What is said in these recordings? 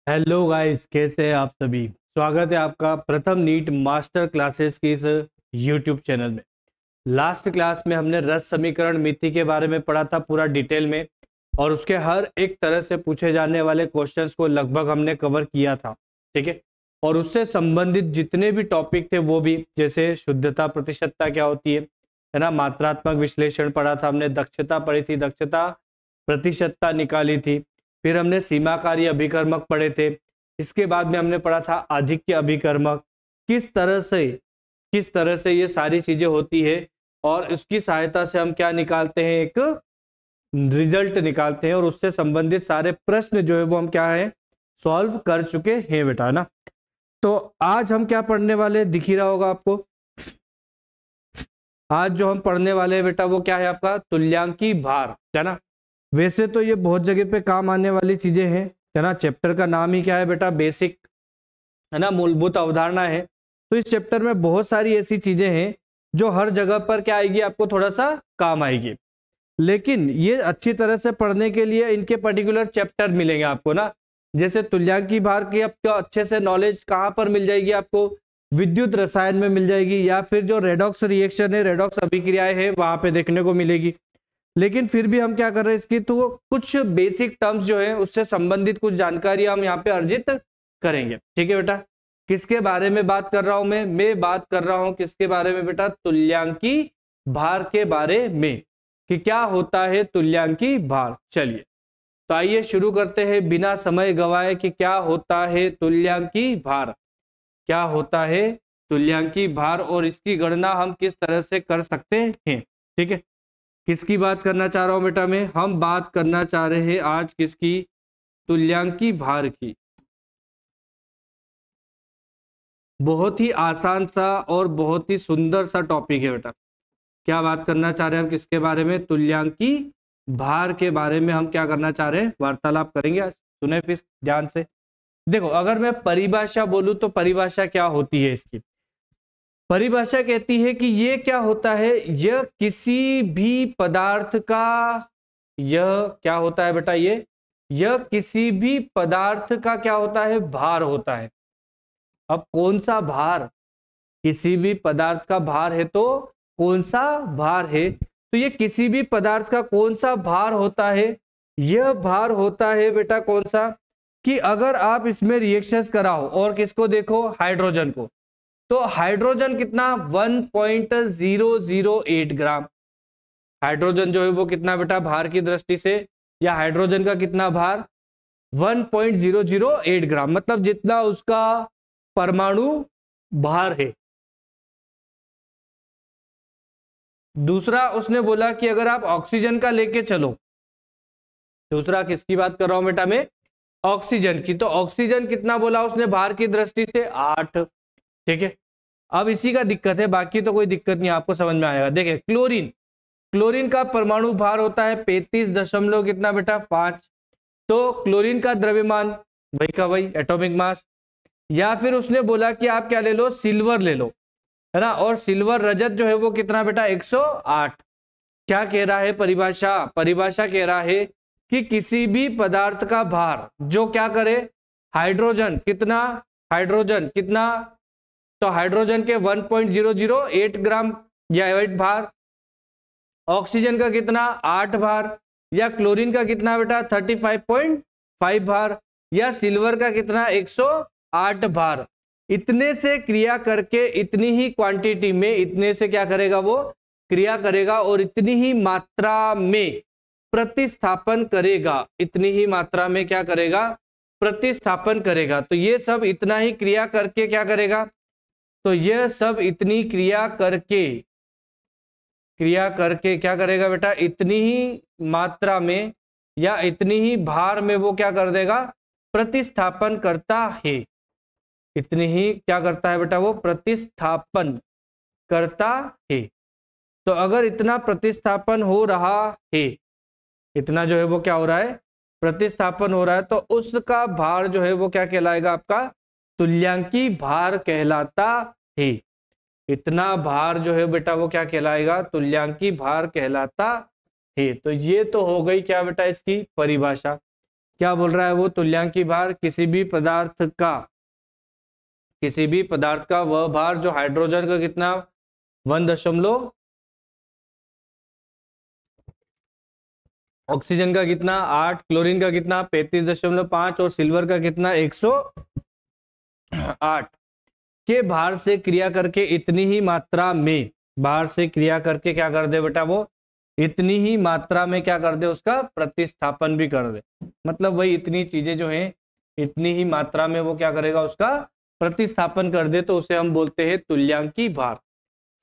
Hello guys, कैसे हैं आप सभी। स्वागत है आपका प्रथम नीट मास्टर क्लासेस की इस यूट्यूब चैनल में। लास्ट क्लास में हमने रस समीकरण मिति के बारे में पढ़ा था पूरा डिटेल में, और उसके हर एक तरह से पूछे जाने वाले क्वेश्चंस को लगभग हमने कवर किया था। ठीक है, और उससे संबंधित जितने भी टॉपिक थे वो भी, जैसे शुद्धता प्रतिशतता क्या होती है ना, मात्रात्मक विश्लेषण पढ़ा था हमने, दक्षता पढ़ी थी, दक्षता प्रतिशतता निकाली थी, फिर हमने सीमाकारी अभिकर्मक पढ़े थे। इसके बाद में हमने पढ़ा था आधिक्य अभिकर्मक, किस तरह से ये सारी चीजें होती है और उसकी सहायता से हम क्या निकालते हैं, एक रिजल्ट निकालते हैं, और उससे संबंधित सारे प्रश्न जो है वो हम क्या है सॉल्व कर चुके हैं बेटा, है ना। तो आज हम क्या पढ़ने वाले, दिख ही रहा होगा आपको। आज जो हम पढ़ने वाले हैं बेटा वो क्या है, आपका तुल्यांकी भार, है ना। वैसे तो ये बहुत जगह पे काम आने वाली चीजें हैं, है ना। चैप्टर का नाम ही क्या है बेटा, बेसिक, है ना, मूलभूत अवधारणा है। तो इस चैप्टर में बहुत सारी ऐसी चीजें हैं जो हर जगह पर क्या आएगी, आपको थोड़ा सा काम आएगी। लेकिन ये अच्छी तरह से पढ़ने के लिए इनके पर्टिकुलर चैप्टर मिलेंगे आपको ना। जैसे तुल्यांकी भार की आपको अच्छे से नॉलेज कहाँ पर मिल जाएगी, आपको विद्युत रसायन में मिल जाएगी, या फिर जो रेडॉक्स रिएक्शन है, रेडॉक्स अभिक्रियाएं हैं, वहां पे देखने को मिलेगी। लेकिन फिर भी हम क्या कर रहे हैं, इसकी तो कुछ बेसिक टर्म्स जो है उससे संबंधित कुछ जानकारी हम यहाँ पे अर्जित करेंगे। ठीक है बेटा, किसके बारे में बात कर रहा हूं मैं बात कर रहा हूं किसके बारे में बेटा, तुल्यांकी भार के बारे में, कि क्या होता है तुल्यांकी भार। चलिए तो आइए शुरू करते हैं बिना समय गवाए कि क्या होता है तुल्यांकी भार, क्या होता है तुल्यांकी भार, और इसकी गणना हम किस तरह से कर सकते हैं। ठीक है, किसकी बात करना चाह रहा हूं बेटा मैं, हम बात करना चाह रहे हैं आज किसकी, तुल्यांकी भार की। बहुत ही आसान सा और बहुत ही सुंदर सा टॉपिक है बेटा। क्या बात करना चाह रहे हैं हम, किसके बारे में, तुल्यांकी भार के बारे में हम क्या करना चाह रहे हैं, वार्तालाप करेंगे आज। सुने फिर ध्यान से। देखो, अगर मैं परिभाषा बोलूं तो परिभाषा क्या होती है इसकी, परिभाषा कहती है कि ये क्या होता है, यह किसी भी पदार्थ का, यह क्या होता है बेटा, यह किसी भी पदार्थ का क्या होता है, भार होता है। अब कौन सा भार, किसी भी पदार्थ का भार है तो कौन सा भार है, तो ये किसी भी पदार्थ का कौन सा भार होता है, यह भार होता है बेटा कौन सा, कि अगर आप इसमें रिएक्शंस कराओ, और किसको देखो, हाइड्रोजन को, तो हाइड्रोजन कितना 1.008 ग्राम। हाइड्रोजन जो है वो कितना बेटा भार की दृष्टि से, या हाइड्रोजन का कितना भार 1.008 ग्राम, मतलब जितना उसका परमाणु भार है। दूसरा उसने बोला कि अगर आप ऑक्सीजन का लेके चलो, दूसरा किसकी बात कर रहा हूं बेटा मैं, ऑक्सीजन की, तो ऑक्सीजन कितना बोला उसने भार की दृष्टि से 8। ठीक है, अब इसी का दिक्कत है, बाकी तो कोई दिक्कत नहीं, आपको समझ में आएगा। देखिए क्लोरीन, क्लोरीन का परमाणु भार होता है 35 दशमलव कितना बेटा 5। तो क्लोरीन का द्रव्यमान वही का वही, एटॉमिक मास। या फिर उसने बोला कि आप क्या ले लो, सिल्वर ले लो, है ना, और सिल्वर रजत जो है वो कितना बेटा 108। क्या कह रहा है परिभाषा, परिभाषा कह रहा है कि किसी भी पदार्थ का भार जो क्या करे, हाइड्रोजन कितना, हाइड्रोजन कितना, तो हाइड्रोजन के 1.008 ग्राम या 8 भार, ऑक्सीजन का कितना 8 भार, या क्लोरीन का कितना बेटा 35.5 भार, या सिल्वर का कितना 108 भार। इतने से क्रिया करके इतनी ही क्वांटिटी में, इतने से क्या करेगा वो क्रिया करेगा, और इतनी ही मात्रा में प्रतिस्थापन करेगा, इतनी ही मात्रा में क्या करेगा, प्रतिस्थापन करेगा। तो ये सब इतना ही क्रिया करके क्या करेगा, तो यह सब इतनी क्रिया करके क्या करेगा बेटा, इतनी ही मात्रा में या इतनी ही भार में वो क्या कर देगा, प्रतिस्थापन करता है। इतनी ही क्या करता है बेटा, वो प्रतिस्थापन करता है। तो अगर इतना प्रतिस्थापन हो रहा है, इतना जो है वो क्या हो रहा है, प्रतिस्थापन हो रहा है, तो उसका भार जो है वो क्या कहलाएगा, आपका तुल्यांकी भार कहलाता है। इतना भार जो है बेटा वो क्या कहलाएगा, तुल्यांकी भार कहलाता है। तो ये तो हो गई क्या बेटा इसकी परिभाषा। क्या बोल रहा है वो? तुल्यांकी भार किसी भी पदार्थ का वह भार जो हाइड्रोजन का कितना 1 ऑक्सीजन का कितना 8, क्लोरीन का कितना 35.5 और सिल्वर का कितना 108 के भार से क्रिया करके इतनी ही मात्रा में, भार से क्रिया करके क्या कर दे बेटा वो, इतनी ही मात्रा में क्या कर दे, उसका प्रतिस्थापन भी कर दे। मतलब वही इतनी चीजें जो हैं इतनी ही मात्रा में वो क्या करेगा, उसका प्रतिस्थापन कर दे, तो उसे हम बोलते हैं तुल्यांकी भार।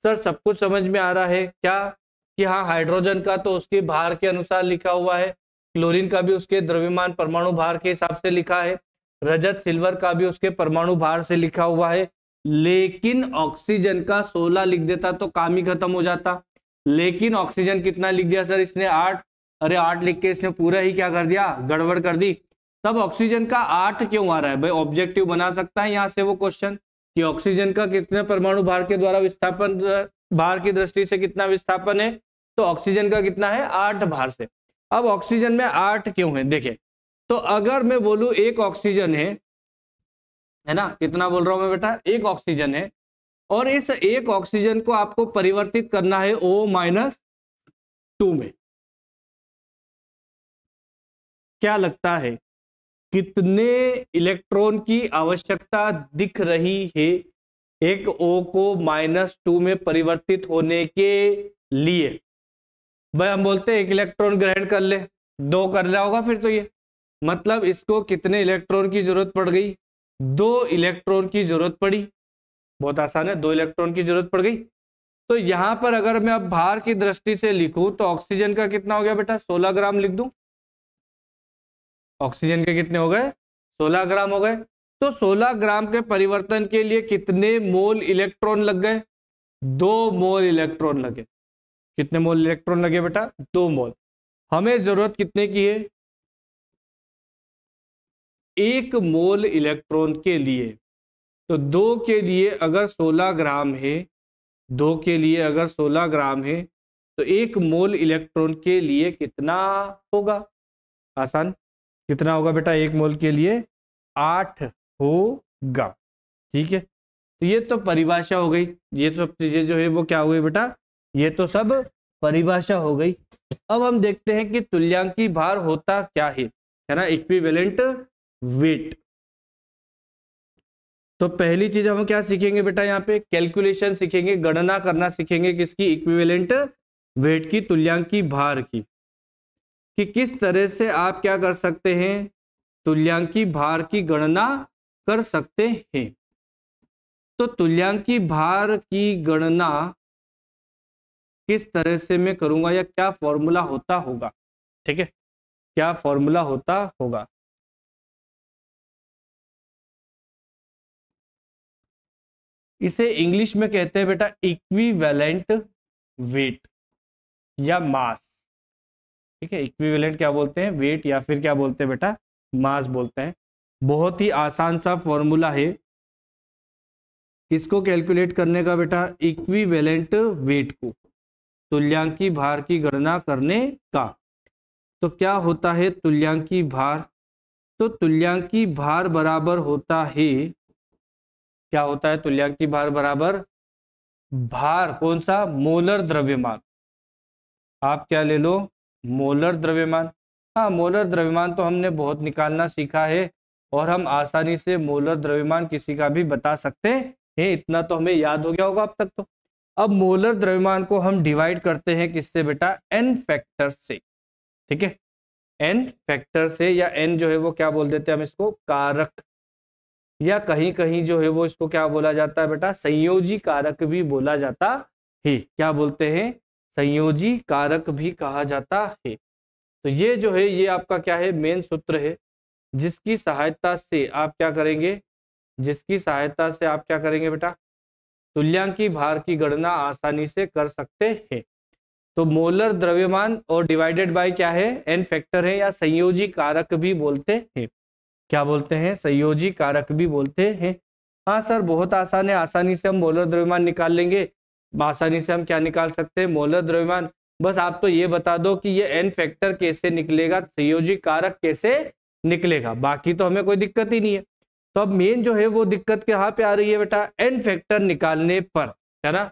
सर सब कुछ समझ में आ रहा है क्या? कि हाँ हाइड्रोजन का तो उसके भार के अनुसार लिखा हुआ है, क्लोरीन का भी उसके द्रव्यमान परमाणु भार के हिसाब से लिखा है, रजत सिल्वर का भी उसके परमाणु भार से लिखा हुआ है, लेकिन ऑक्सीजन का 16 लिख देता तो काम ही खत्म हो जाता। लेकिन ऑक्सीजन कितना लिख दिया सर इसने? 8। अरे 8 लिख के इसने पूरा ही क्या कर दिया, गड़बड़ कर दी। तब ऑक्सीजन का 8 क्यों आ रहा है भाई? ऑब्जेक्टिव बना सकता है यहां से वो क्वेश्चन कि ऑक्सीजन का कितने परमाणु भार के द्वारा विस्थापन, भार की दृष्टि से कितना विस्थापन है? तो ऑक्सीजन का कितना है? 8 भार से। अब ऑक्सीजन में 8 क्यों है देखिए, तो अगर मैं बोलूं एक ऑक्सीजन है ना, कितना बोल रहा हूं मैं बेटा? एक ऑक्सीजन है, और इस एक ऑक्सीजन को आपको परिवर्तित करना है O-2 में। क्या लगता है कितने इलेक्ट्रॉन की आवश्यकता दिख रही है एक O को -2 में परिवर्तित होने के लिए? भाई हम बोलते हैं 1 इलेक्ट्रॉन ग्रहण कर ले, 2 कर रहा होगा फिर तो ये, मतलब इसको कितने इलेक्ट्रॉन की जरूरत पड़ गई? 2 इलेक्ट्रॉन की जरूरत पड़ी। बहुत आसान है, 2 इलेक्ट्रॉन की जरूरत पड़ गई। तो यहां पर अगर मैं अब भार की दृष्टि से लिखूं तो ऑक्सीजन का कितना हो गया बेटा? 16 ग्राम लिख दूं। ऑक्सीजन के कितने हो गए? 16 ग्राम हो गए। तो 16 ग्राम के परिवर्तन के लिए कितने मोल इलेक्ट्रॉन लग गए? 2 मोल इलेक्ट्रॉन लगे। कितने मोल इलेक्ट्रॉन लगे बेटा? 2 मोल। हमें जरूरत कितने की है? 1 मोल इलेक्ट्रॉन के लिए। तो 2 के लिए अगर 16 ग्राम है, 2 के लिए अगर 16 ग्राम है, तो 1 मोल इलेक्ट्रॉन के लिए कितना होगा? आसान, कितना होगा बेटा 1 मोल के लिए? 8 होगा। ठीक है, तो ये तो परिभाषा हो गई, ये तो सब चीजें जो है वो क्या हो गई बेटा? ये तो सब परिभाषा हो गई। अब हम देखते हैं कि तुल्यांकी भार होता क्या है ना, इक्विवेलेंट वेट। तो पहली चीज हम क्या सीखेंगे बेटा? यहाँ पे कैलकुलेशन सीखेंगे, गणना करना सीखेंगे किसकी? इक्विवेलेंट वेट की, तुल्यांकी भार की। कि किस तरह से आप क्या कर सकते हैं, तुल्यांकी भार की गणना कर सकते हैं। तो तुल्यांकी भार की गणना किस तरह से मैं करूंगा, या क्या फॉर्मूला होता होगा? ठीक है, क्या फॉर्मूला होता होगा? इसे इंग्लिश में कहते हैं बेटा इक्विवेलेंट वेट या मास। ठीक है, इक्विवेलेंट क्या बोलते हैं? वेट, या फिर क्या बोलते हैं बेटा? मास बोलते हैं। बहुत ही आसान सा फॉर्मूला है इसको कैलकुलेट करने का बेटा, इक्विवेलेंट वेट को, तुल्यांकी भार की गणना करने का। तो क्या होता है तुल्यांकी भार? तो तुल्यांकी भार बराबर होता है, क्या होता है तुल्यांकी भार बराबर? भार कौन सा? मोलर द्रव्यमान। आप क्या ले लो? मोलर द्रव्यमान। हाँ, मोलर द्रव्यमान तो हमने बहुत निकालना सीखा है, और हम आसानी से मोलर द्रव्यमान किसी का भी बता सकते हैं, इतना तो हमें याद हो गया होगा अब तक। तो अब मोलर द्रव्यमान को हम डिवाइड करते हैं किससे बेटा? एन फैक्टर से। ठीक है, एन फैक्टर से, या एन जो है वो क्या बोल देते हैं हम इसको? कारक, या कहीं कहीं जो है वो इसको क्या बोला जाता है बेटा? संयोजी कारक भी बोला जाता है। क्या बोलते हैं? संयोजी कारक भी कहा जाता है। तो ये जो है ये आपका क्या है? मेन सूत्र है, जिसकी सहायता से आप क्या करेंगे? जिसकी सहायता से आप क्या करेंगे बेटा? तुल्यांकी भार की गणना आसानी से कर सकते हैं। तो मोलर द्रव्यमान और डिवाइडेड बाय क्या है? एन फैक्टर है, या संयोजी कारक भी बोलते हैं। क्या बोलते हैं? संयोजी कारक भी बोलते हैं। हाँ सर बहुत आसान है, आसानी से हम मोलर द्रव्यमान निकाल लेंगे। आसानी से हम क्या निकाल सकते हैं? मोलर द्रव्यमान। बस आप तो ये बता दो कि ये एन फैक्टर कैसे निकलेगा, संयोजी कारक कैसे निकलेगा, बाकी तो हमें कोई दिक्कत ही नहीं है। तो अब मेन जो है वो दिक्कत कहाँ पे आ रही है बेटा, एन फैक्टर निकालने पर, है ना।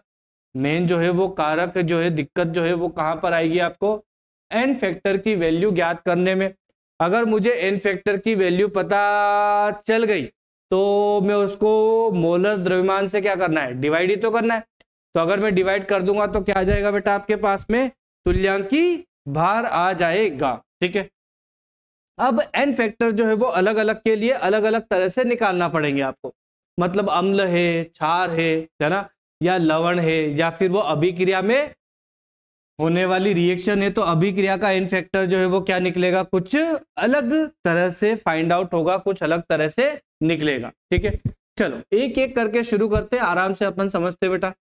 मेन जो है वो कारक जो है, दिक्कत जो है वो कहाँ पर आएगी आपको, एन फैक्टर की वैल्यू ज्ञात करने में। अगर मुझे एन फैक्टर की वैल्यू पता चल गई तो मैं उसको मोलर द्रव्यमान से क्या करना है, डिवाइड ही तो करना है। तो अगर मैं डिवाइड कर दूंगा तो क्या आ जाएगा बेटा आपके पास में, तुल्यांकी भार आ जाएगा। ठीक है, अब एन फैक्टर जो है वो अलग अलग के लिए अलग अलग तरह से निकालना पड़ेंगे आपको। मतलब अम्ल है, क्षार है ना, या लवण है, या फिर वो अभिक्रिया में होने वाली रिएक्शन है, तो अभिक्रिया का एन फैक्टर जो है वो क्या निकलेगा, कुछ अलग तरह से फाइंड आउट होगा, कुछ अलग तरह से निकलेगा। ठीक है, चलो एक एक करके शुरू करते हैं, आराम से अपन समझते बेटा।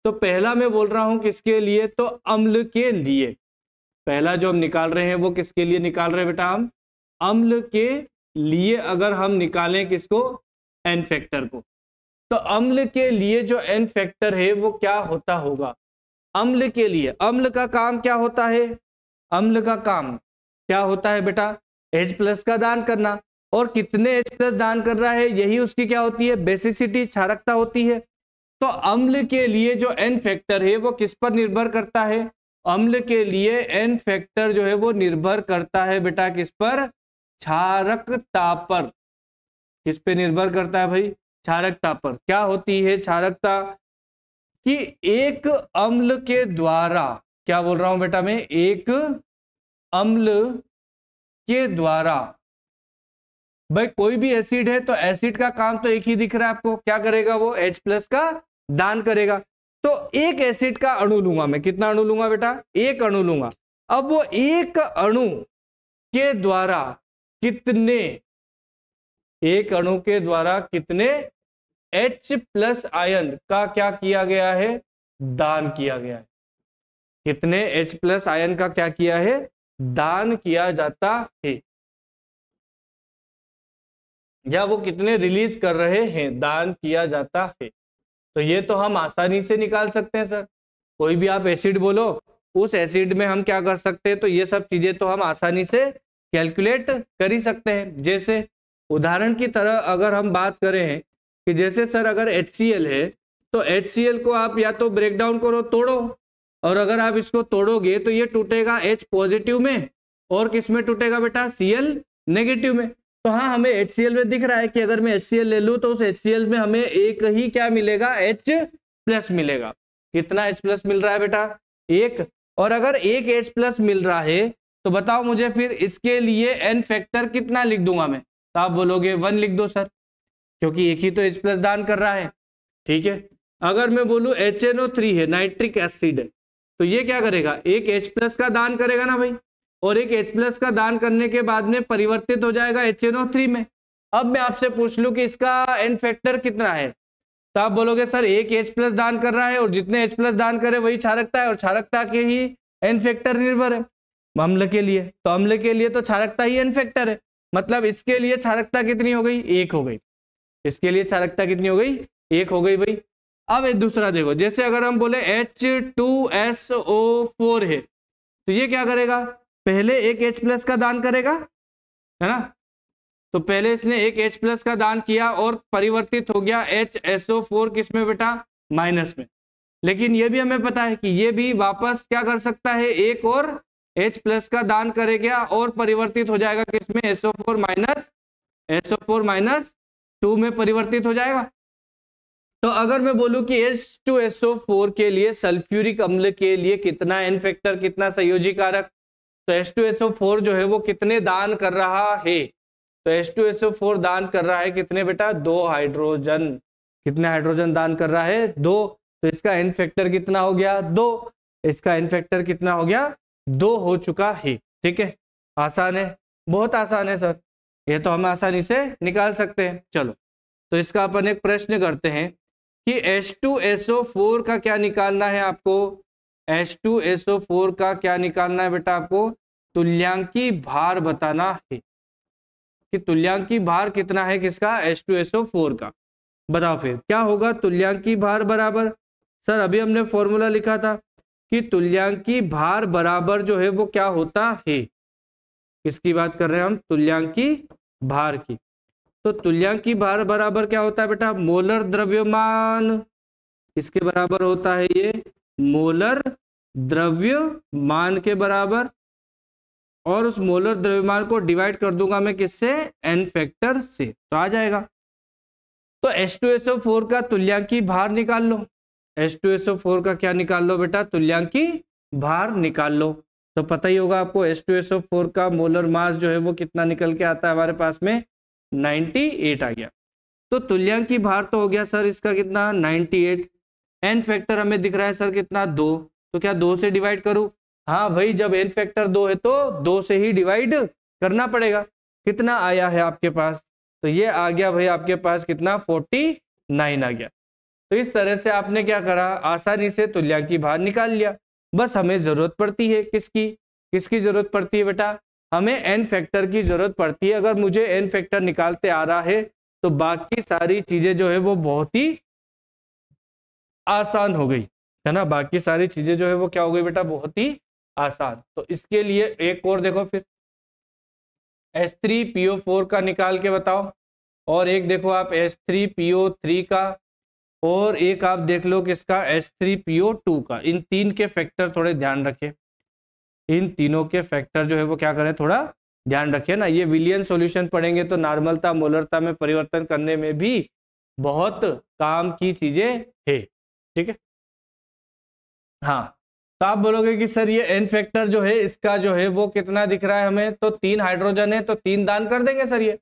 तो पहला मैं बोल रहा हूं किसके लिए, तो अम्ल के लिए। पहला जो हम निकाल रहे हैं वो किसके लिए निकाल रहे हैं बेटा, हम अम्ल के लिए अगर हम निकालें किसको, एन फैक्टर को, तो अम्ल के लिए जो एन फैक्टर है वो क्या होता होगा। अम्ल के लिए, अम्ल का काम क्या होता है, अम्ल का काम क्या होता है बेटा, H+ का दान करना। और कितने H+ दान कर रहा है, यही उसकी क्या होती है, बेसिसिटी, क्षारकता होती है। तो अम्ल के लिए जो एन फैक्टर है वो किस पर निर्भर करता है, अम्ल के लिए एन फैक्टर जो है वो निर्भर करता है बेटा किस पर, क्षारकता पर। किस पे निर्भर करता है भाई, क्षारकता पर। क्या होती है क्षारकता, कि एक अम्ल के द्वारा, क्या बोल रहा हूं बेटा मैं, एक अम्ल के द्वारा, भाई कोई भी एसिड है तो एसिड का काम तो एक ही दिख रहा है आपको, क्या करेगा वो, H+ का दान करेगा। तो एक एसिड का अणु लूंगा मैं, कितना अणु लूंगा बेटा, एक अणु लूंगा। अब वो एक अणु के द्वारा कितने, एक अणु के द्वारा कितने H+ आयन का क्या किया गया है, दान किया गया है। कितने H+ आयन का क्या किया है, दान किया जाता है, या वो कितने रिलीज कर रहे हैं, दान किया जाता है। तो ये तो हम आसानी से निकाल सकते हैं सर, कोई भी आप एसिड बोलो, उस एसिड में हम क्या कर सकते हैं, तो ये सब चीजें तो हम आसानी से कैलकुलेट कर ही सकते हैं। जैसे उदाहरण की तरह अगर हम बात करें कि जैसे सर अगर HCl है, तो HCl को आप या तो ब्रेक डाउन करो, तोड़ो, और अगर आप इसको तोड़ोगे तो ये टूटेगा H+ में, और किस में टूटेगा बेटा, Cl- में। तो हाँ, हमें HCl में दिख रहा है कि अगर मैं HCl ले लूं तो उस HCl में हमें एक ही क्या मिलेगा, H+ मिलेगा। कितना H+ मिल रहा है बेटा, एक। और अगर एक H+ मिल रहा है तो बताओ मुझे फिर इसके लिए एन फैक्टर कितना लिख दूंगा मैं, तो आप बोलोगे 1 लिख दो सर, क्योंकि एक ही तो H+ दान कर रहा है। ठीक है, अगर मैं बोलूं HNO3 है, नाइट्रिक एसिड है, तो ये क्या करेगा, एक H+ का दान करेगा ना भाई, और एक H+ का दान करने के बाद में परिवर्तित हो जाएगा HNO3 में। अब मैं आपसे पूछ लूं कि इसका एन फैक्टर कितना है, तो आप बोलोगे सर एक H+ दान कर रहा है, और जितने H+ दान करे वही क्षारकता है, और क्षारकता के ही एन फैक्टर निर्भर है। अम्ल के लिए, तो अम्ल के लिए तो क्षारकता ही एन फैक्टर है, मतलब इसके लिए क्षारकता कितनी हो गई, एक हो गई। इसके लिए क्षारकता कितनी हो गई, एक हो गई भाई। अब एक दूसरा देखो, जैसे अगर हम बोले H2SO4 है, तो ये क्या करेगा, पहले एक H+ का दान करेगा, है ना। तो पहले इसने एक H+ का दान किया और परिवर्तित हो गया HSO4 किस में बेटा, माइनस में। लेकिन ये भी हमें पता है कि ये भी वापस क्या कर सकता है, एक और H+ का दान करेगा और परिवर्तित हो जाएगा किसमें, SO4 में परिवर्तित हो जाएगा। तो अगर मैं बोलूं कि H2SO4 के लिए, सल्फ्यूरिक अम्ल के लिए कितना एन फैक्टर, कितना संयोजी कारक, तो H2SO4 जो है वो कितने दान कर रहा है, तो H2SO4 दान कर रहा है कितने बेटा, 2 हाइड्रोजन। कितने हाइड्रोजन दान कर रहा है, 2। तो इसका एन फैक्टर कितना हो गया, 2। इसका एन फैक्टर कितना हो गया, 2 हो चुका है। ठीक है, आसान है, बहुत आसान है सर, ये तो हम आसानी से निकाल सकते हैं। चलो, तो इसका अपन एक प्रश्न करते हैं कि H2SO4 का क्या निकालना है आपको, H2SO4 का क्या निकालना है बेटा आपको, तुल्यांकी भार बताना है कि तुल्यांकी भार कितना है किसका, H2SO4 का। बताओ फिर क्या होगा, तुल्यांकी भार बराबर, सर अभी हमने फॉर्मूला लिखा था कि तुल्यांकी भार बराबर जो है वो क्या होता है, किसकी बात कर रहे हैं हम? तुल्यांकी भार की। तो तुल्यांकी भार बराबर क्या होता है बेटा? मोलर द्रव्यमान। इसके बराबर होता है ये मोलर द्रव्यमान के बराबर, और उस मोलर द्रव्यमान को डिवाइड कर दूंगा मैं किससे? एन फैक्टर से, तो आ जाएगा। तो H2SO4 का तुल्यांकी भार निकाल लो। H2SO4 का क्या निकाल लो बेटा? तुल्यांकी भार निकाल लो। तो पता ही होगा आपको H2SO4 का मोलर मास जो है वो कितना निकल के आता है हमारे पास में? 98 आ गया। तो तुल्यांकी भार तो हो गया सर इसका कितना? 98। एन फैक्टर हमें दिख रहा है सर कितना? 2। तो क्या 2 से डिवाइड करूं? हाँ भाई, जब एन फैक्टर 2 है तो 2 से ही डिवाइड करना पड़ेगा। कितना आया है आपके पास? तो ये आ गया भाई आपके पास कितना? 49 आ गया। तो इस तरह से आपने क्या करा? आसानी से तुल्यांकी भार निकाल लिया। बस हमें जरूरत पड़ती है किसकी? किसकी जरूरत पड़ती है बेटा? हमें एन फैक्टर की जरूरत पड़ती है। अगर मुझे एन फैक्टर निकालते आ रहा है तो बाकी सारी चीजें जो है वो बहुत ही आसान हो गई, है ना। बाकी सारी चीजें जो है वो क्या हो गई बेटा? बहुत ही आसान। तो इसके लिए एक और देखो फिर, H3PO4 का निकाल के बताओ, और एक देखो आप H3PO3 का, और एक आप देख लो किसका? H3PO2 का। इन तीन के फैक्टर थोड़े ध्यान रखें। इन तीनों के फैक्टर जो है वो क्या करें? थोड़ा ध्यान रखिए ना। ये विलियन सॉल्यूशन पढ़ेंगे तो नॉर्मलता मोलरता में परिवर्तन करने में भी बहुत काम की चीजें है, ठीक है। हाँ, तो आप बोलोगे कि सर ये एन फैक्टर जो है इसका जो है वो कितना दिख रहा है हमें? तो 3 हाइड्रोजन है तो 3 दान कर देंगे सर। ये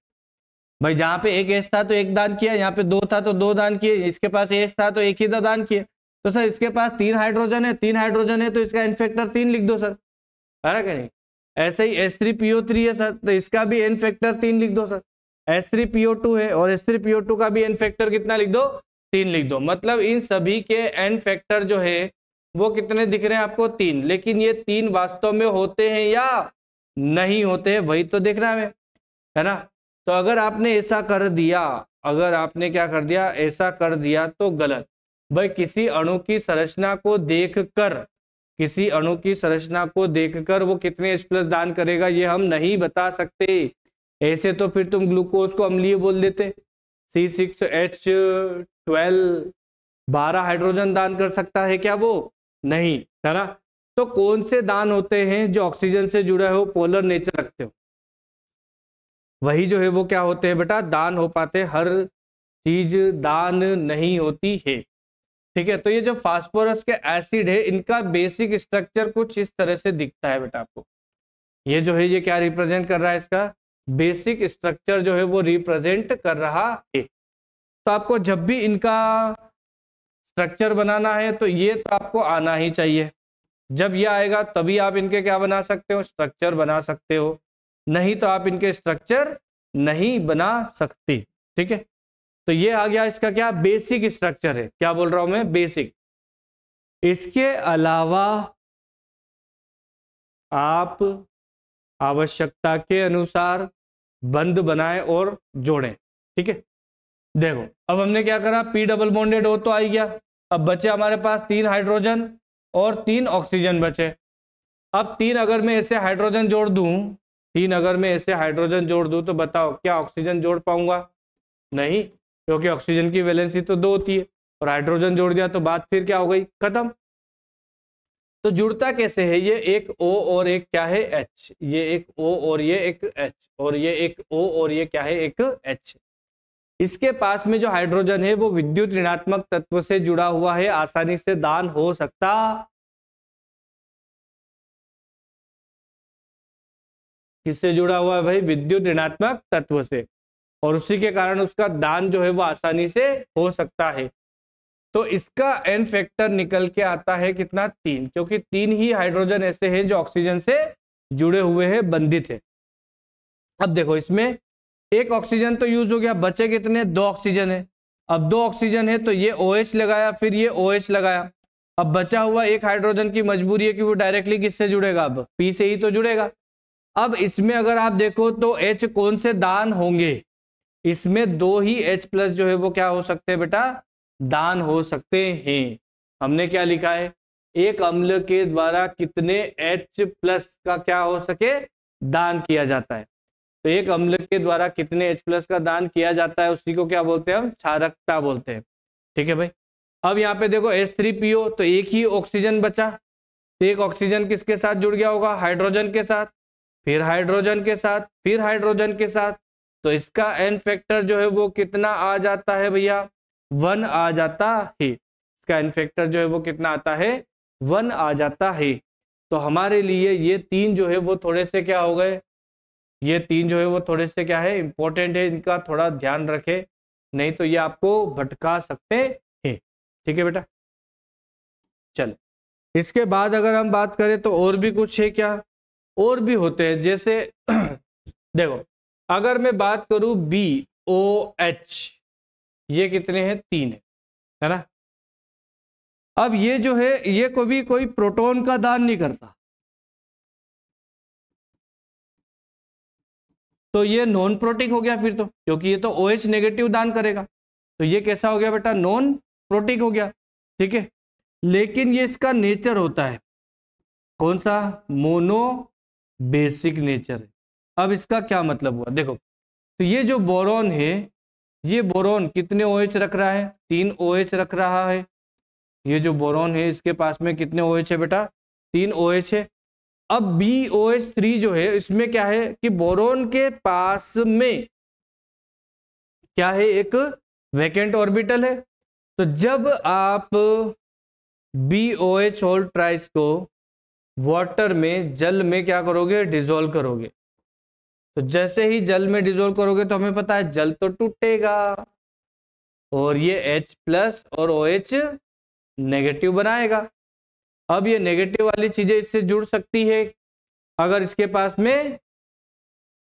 भाई जहाँ पे एक एच था तो एक दान किया, यहाँ पे 2 था तो 2 दान किए, इसके पास एच था तो एक ही दान किए। तो सर इसके पास 3 हाइड्रोजन है, 3 हाइड्रोजन है तो इसका एन फैक्टर 3 लिख दो सर, है ना कि नहीं। ऐसे ही H3PO3 है सर, तो इसका भी एन फैक्टर 3 लिख दो सर। H3PO2 है और H3PO2 का भी एन फैक्टर कितना लिख दो? 3 लिख दो। मतलब इन सभी के एन फैक्टर जो है वो कितने दिख रहे हैं आपको? 3। लेकिन ये 3 वास्तव में होते हैं या नहीं होते हैं, वही तो देखना है ना। तो अगर आपने ऐसा कर दिया, अगर आपने क्या कर दिया? ऐसा कर दिया तो गलत। भाई किसी अणु की संरचना को देखकर, किसी अणु की संरचना को देखकर वो कितने H+ दान करेगा ये हम नहीं बता सकते। ऐसे तो फिर तुम ग्लूकोज को अम्लीय बोल देते। C6H12 12 हाइड्रोजन दान कर सकता है क्या? वो नहीं, है ना। तो कौन से दान होते हैं जो ऑक्सीजन से जुड़े हो, पोलर नेचर रखते हो, वही जो है वो क्या होते हैं बेटा? दान हो पाते। हर चीज दान नहीं होती है, ठीक है। तो ये जो फास्फोरस के एसिड है इनका बेसिक स्ट्रक्चर कुछ इस तरह से दिखता है बेटा आपको। ये जो है ये क्या रिप्रेजेंट कर रहा है? इसका बेसिक स्ट्रक्चर जो है वो रिप्रेजेंट कर रहा है। तो आपको जब भी इनका स्ट्रक्चर बनाना है तो ये तो आपको आना ही चाहिए। जब ये आएगा तभी आप इनके क्या बना सकते हो? स्ट्रक्चर बना सकते हो, नहीं तो आप इनके स्ट्रक्चर नहीं बना सकते, ठीक है। तो ये आ गया इसका क्या? बेसिक स्ट्रक्चर है। क्या बोल रहा हूं मैं? बेसिक। इसके अलावा आप आवश्यकता के अनुसार बंद बनाएं और जोड़ें, ठीक है। देखो अब हमने क्या करा? P डबल बॉन्डेड O तो आ गया। अब बचे हमारे पास 3 हाइड्रोजन और 3 ऑक्सीजन बचे। अब 3 अगर मैं ऐसे हाइड्रोजन जोड़ दूं, 3 अगर मैं ऐसे हाइड्रोजन जोड़ दूं तो बताओ क्या ऑक्सीजन जोड़ पाऊंगा? नहीं, क्योंकि ऑक्सीजन की वैलेंसी तो 2 होती है और हाइड्रोजन जोड़ दिया तो बात फिर क्या हो गई? खत्म। तो जुड़ता कैसे है? ये एक O और एक क्या है? H। ये एक O और ये एक H, और ये एक O और ये क्या है? एक H। इसके पास में जो हाइड्रोजन है वो विद्युत ऋणात्मक तत्व से जुड़ा हुआ है, आसानी से दान हो सकता। किससे जुड़ा हुआ है भाई? विद्युत ऋणात्मक तत्व से, और उसी के कारण उसका दान जो है वो आसानी से हो सकता है। तो इसका एन फैक्टर निकल के आता है कितना? 3, क्योंकि 3 ही हाइड्रोजन ऐसे हैं जो ऑक्सीजन से जुड़े हुए हैं, बंधित है। अब देखो इसमें एक ऑक्सीजन तो यूज हो गया, बचे कितने? 2 ऑक्सीजन है। अब 2 ऑक्सीजन है तो ये OH लगाया, फिर ये OH लगाया। अब बचा हुआ एक हाइड्रोजन की मजबूरी है कि वो डायरेक्टली किससे जुड़ेगा? अब P से ही तो जुड़ेगा। अब इसमें अगर आप देखो तो H कौन से दान होंगे? इसमें 2 ही H+ जो है वो क्या हो सकते हैं बेटा? दान हो सकते हैं। हमने क्या लिखा है? एक अम्ल के द्वारा कितने H+ का क्या हो सके? दान किया जाता है। तो एक अम्ल के द्वारा कितने H+ का दान किया जाता है उसी को क्या बोलते हैं हम, क्षारकता बोलते हैं। ठीक है भाई। अब यहाँ पे देखो H3PO, तो एक ही ऑक्सीजन बचा, तो एक ऑक्सीजन किसके साथ जुड़ गया होगा, हाइड्रोजन के साथ, फिर हाइड्रोजन के साथ, फिर हाइड्रोजन के साथ, तो इसका एन फैक्टर जो है वो कितना आ जाता है भैया, 1 आ जाता है। इसका एन फैक्टर जो है वो कितना आता है, 1 आ जाता है। तो हमारे लिए ये 3 जो है वो थोड़े से क्या हो गए, ये 3 जो है वो थोड़े से क्या है, इंपॉर्टेंट है, इनका थोड़ा ध्यान रखे, नहीं तो ये आपको भटका सकते हैं। ठीक है बेटा। चल, इसके बाद अगर हम बात करें तो और भी कुछ है क्या, और भी होते हैं, जैसे देखो अगर मैं बात करूं BOH, ये कितने हैं, 3 है ना। अब ये जो है ये कोई प्रोटॉन का दान नहीं करता, तो ये नॉन प्रोटिक हो गया फिर तो, क्योंकि ये तो OH नेगेटिव दान करेगा, तो ये कैसा हो गया बेटा, नॉन प्रोटिक हो गया। ठीक है, लेकिन ये इसका नेचर होता है कौन सा, मोनो बेसिक नेचर है। अब इसका क्या मतलब हुआ, देखो तो ये जो बोरॉन है, ये बोरॉन कितने OH रख रहा है, 3 OH रख रहा है। ये जो बोरॉन है इसके पास में कितने OH है बेटा, 3 OH है। अब BOH3 जो है इसमें क्या है कि बोरॉन के पास में क्या है, एक वैकेंट ऑर्बिटल है। तो जब आप BOH होल ट्राइस को वाटर में, जल में क्या करोगे, डिसॉल्व करोगे, तो जैसे ही जल में डिसॉल्व करोगे तो हमें पता है जल तो टूटेगा और ये H+ और OH नेगेटिव बनाएगा। अब ये नेगेटिव वाली चीजें इससे जुड़ सकती है अगर इसके पास में